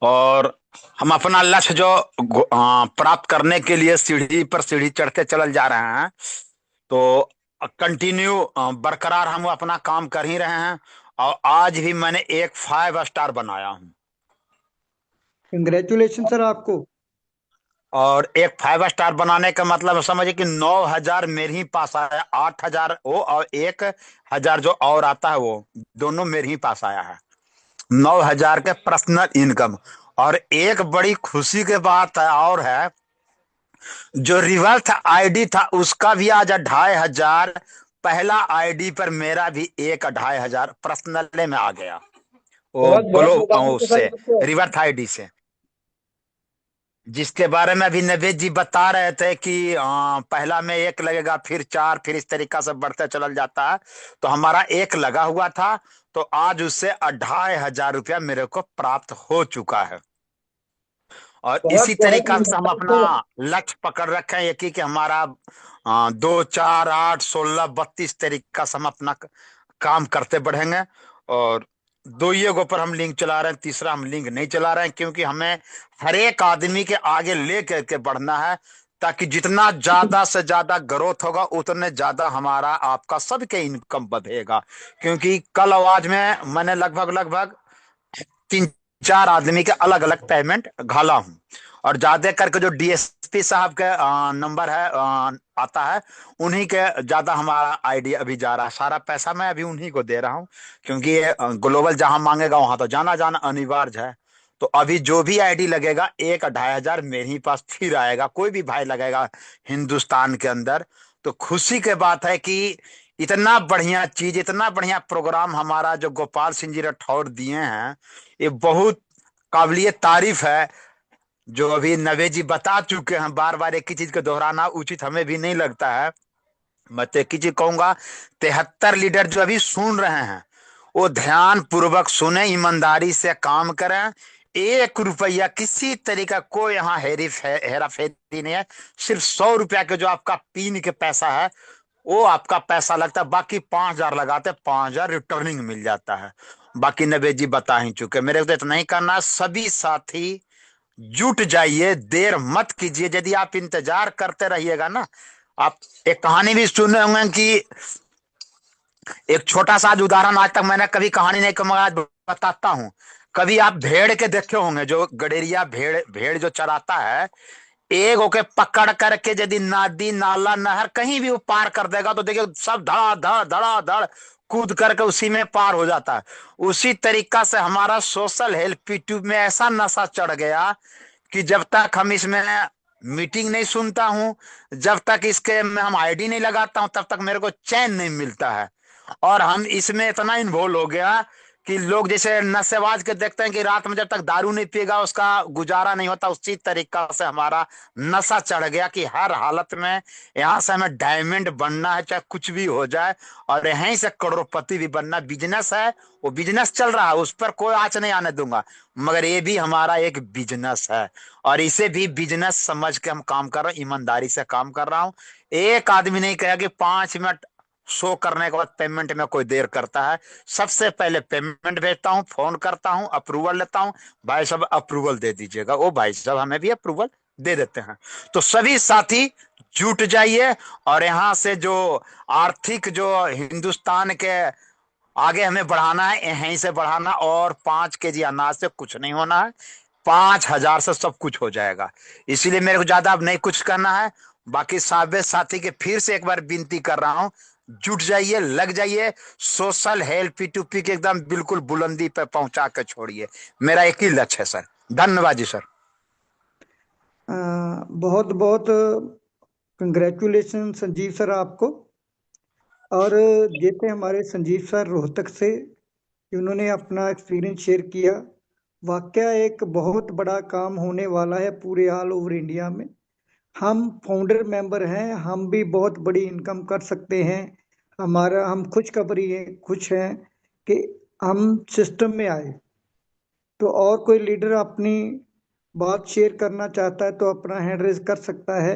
और हम अपना लक्ष्य जो प्राप्त करने के लिए सीढ़ी पर सीढ़ी चढ़ते चल जा रहे हैं। तो कंटिन्यू बरकरार हम अपना काम कर ही रहे हैं और आज भी मैंने एक 5 स्टार बनाया हूं। कंग्रेचुलेशन सर आपको। और एक 5 स्टार बनाने का मतलब समझिए कि 9,000 मेरे ही पास आया, 8,000 वो और 1,000 जो और आता है वो दोनों मेरे ही पास आया है। 9,000 के पर्सनल इनकम। और एक बड़ी खुशी की बात है और है, जो रिवर्स आईडी था उसका भी आज 2,500, पहला आईडी पर मेरा भी 1,500 पर्सनल में आ गया, वो बहुत बहुत ग्लो मुबारक है उससे सर। रिवर्स आईडी से, जिसके बारे में अभी नवेद जी बता रहे थे कि पहला में 1 लगेगा, फिर 4, फिर इस तरीका से बढ़ते चल जाता है। तो हमारा 1 लगा हुआ था, तो आज उससे 2,500 रुपया मेरे को प्राप्त हो चुका है। और बहुत इसी बहुत तरीका से हम मुबारक अपना हो। लक्ष्य पकड़ रखे हैं कि हमारा 2, 4, 8, 16, 32 तरीका से हम अपना काम करते बढ़ेंगे। और 2 ये गो पर हम लिंक चला रहे हैं, तीसरा हम लिंक नहीं चला रहे हैं, क्योंकि हमें हर एक आदमी के आगे ले करके बढ़ना है, ताकि जितना ज्यादा से ज्यादा ग्रोथ होगा उतने ज्यादा हमारा आपका सबके इनकम बढ़ेगा। क्योंकि कल आवाज में मैंने लगभग लगभग 3-4 आदमी के अलग अलग पेमेंट घाला हूं। और ज्यादा करके जो डीएसपी साहब के नंबर है आता है, उन्हीं के ज्यादा हमारा आइडिया अभी जा रहा है। सारा पैसा मैं अभी उन्हीं को दे रहा हूं, क्योंकि ये ग्लोबल जहां मांगेगा वहां तो जाना जाना अनिवार्य है। तो अभी जो भी आईडी लगेगा 1-2,500 मेरे ही पास फिर आएगा, कोई भी भाई लगेगा हिंदुस्तान के अंदर। तो खुशी की बात है कि इतना बढ़िया चीज, इतना बढ़िया प्रोग्राम हमारा जो गोपाल सिंह जी राठौर दिए हैं, ये बहुत काबिलियत तारीफ है। जो अभी नवे जी बता चुके हैं, बार बार एक ही चीज को दोहराना उचित हमें भी नहीं लगता है। मैं तो एक ही चीज कहूंगा, 73 लीडर जो अभी सुन रहे हैं वो ध्यान पूर्वक सुने, ईमानदारी से काम करें। 1 रुपया किसी तरीका कोई यहाँ हेरा फेरी नहीं है। सिर्फ 100 रुपया के जो आपका पीन के पैसा है वो आपका पैसा लगता है, बाकी 5,000 लगाते, 5,000 रिटर्निंग मिल जाता है। बाकी नबे जी बता ही चुके, मेरे को तो इतना ही करना है। सभी साथी जुट जाइए, देर मत कीजिए। यदि आप इंतजार करते रहिएगा ना, आप एक कहानी भी सुने होंगे कि एक छोटा सा उदाहरण, आज तक मैंने कभी कहानी नहीं कहूंगा, आज बताता हूं। कभी आप भेड़ के देखे होंगे, जो गडेरिया भेड़ भेड़ जो चराता है, एक होके पकड़ करके यदि नदी नाला नहर कहीं भी वो पार कर देगा तो देखिए सब धड़ा धड़ कूद करके उसी में पार हो जाता है। उसी तरीका से हमारा सोशल हेल्प यूट्यूब में ऐसा नशा चढ़ गया कि जब तक हम इसमें मीटिंग नहीं सुनता हूं, जब तक इसके में हम आईडी नहीं लगाता हूं, तब तक मेरे को चैन नहीं मिलता है। और हम इसमें इतना इन्वॉल्व हो गया कि लोग जैसे नशेबाज के देखते हैं कि रात में जब तक दारू नहीं पिएगा उसका गुजारा नहीं होता, उसी तरीका से हमारा नशा चढ़ गया कि हर हालत में यहाँ से हमें डायमंड बनना है, चाहे कुछ भी हो जाए। और यहीं से करोड़पति भी बनना। बिजनेस है, वो बिजनेस चल रहा है, उस पर कोई आंच नहीं आने दूंगा, मगर ये भी हमारा एक बिजनेस है। और इसे भी बिजनेस समझ के हम काम कर रहे हैं, ईमानदारी से काम कर रहा हूँ। एक आदमी नहीं कहेगा कि 5 मिनट शो करने के बाद पेमेंट में कोई देर करता है। सबसे पहले पेमेंट भेजता हूं, फोन करता हूं, अप्रूवल लेता हूं, भाई साहब अप्रूवल दे दीजिएगा, ओ भाई साहब हमें भी अप्रूवल दे देते हैं। तो सभी साथी जुट जाइए, और यहाँ से जो आर्थिक जो हिंदुस्तान के आगे हमें बढ़ाना है, यहीं से बढ़ाना। और 5 केजी अनाज से कुछ नहीं होना है, 5,000 से सब कुछ हो जाएगा। इसीलिए मेरे को ज्यादा अब नहीं कुछ करना है। बाकी साबे साथी के फिर से एक बार विनती कर रहा हूं, जुट जाइए, लग जाइए, सोशल हेल्प P2P के एकदम बिल्कुल बुलंदी पे पहुंचा के छोड़िए। मेरा एक ही लक्ष्य है सर। धन्यवाद जी सर। बहुत बहुत कंग्रेचुलेशन संजीव सर आपको। और जैसे हमारे संजीव सर रोहतक से, उन्होंने अपना एक्सपीरियंस शेयर किया, वाकया एक बहुत बड़ा काम होने वाला है पूरे ऑल ओवर इंडिया में। हम फाउंडर मेंबर हैं, हम भी बहुत बड़ी इनकम कर सकते हैं हम खुशखबरी है, खुश हैं कि हम सिस्टम में आए। तो और कोई लीडर अपनी बात शेयर करना चाहता है तो अपना हैंड रेज कर सकता है,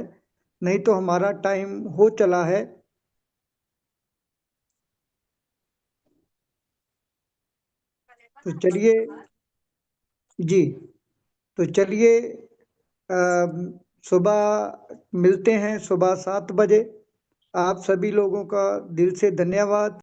नहीं तो हमारा टाइम हो चला है। तो चलिए जी, तो चलिए सुबह मिलते हैं सुबह 7 बजे। आप सभी लोगों का दिल से धन्यवाद।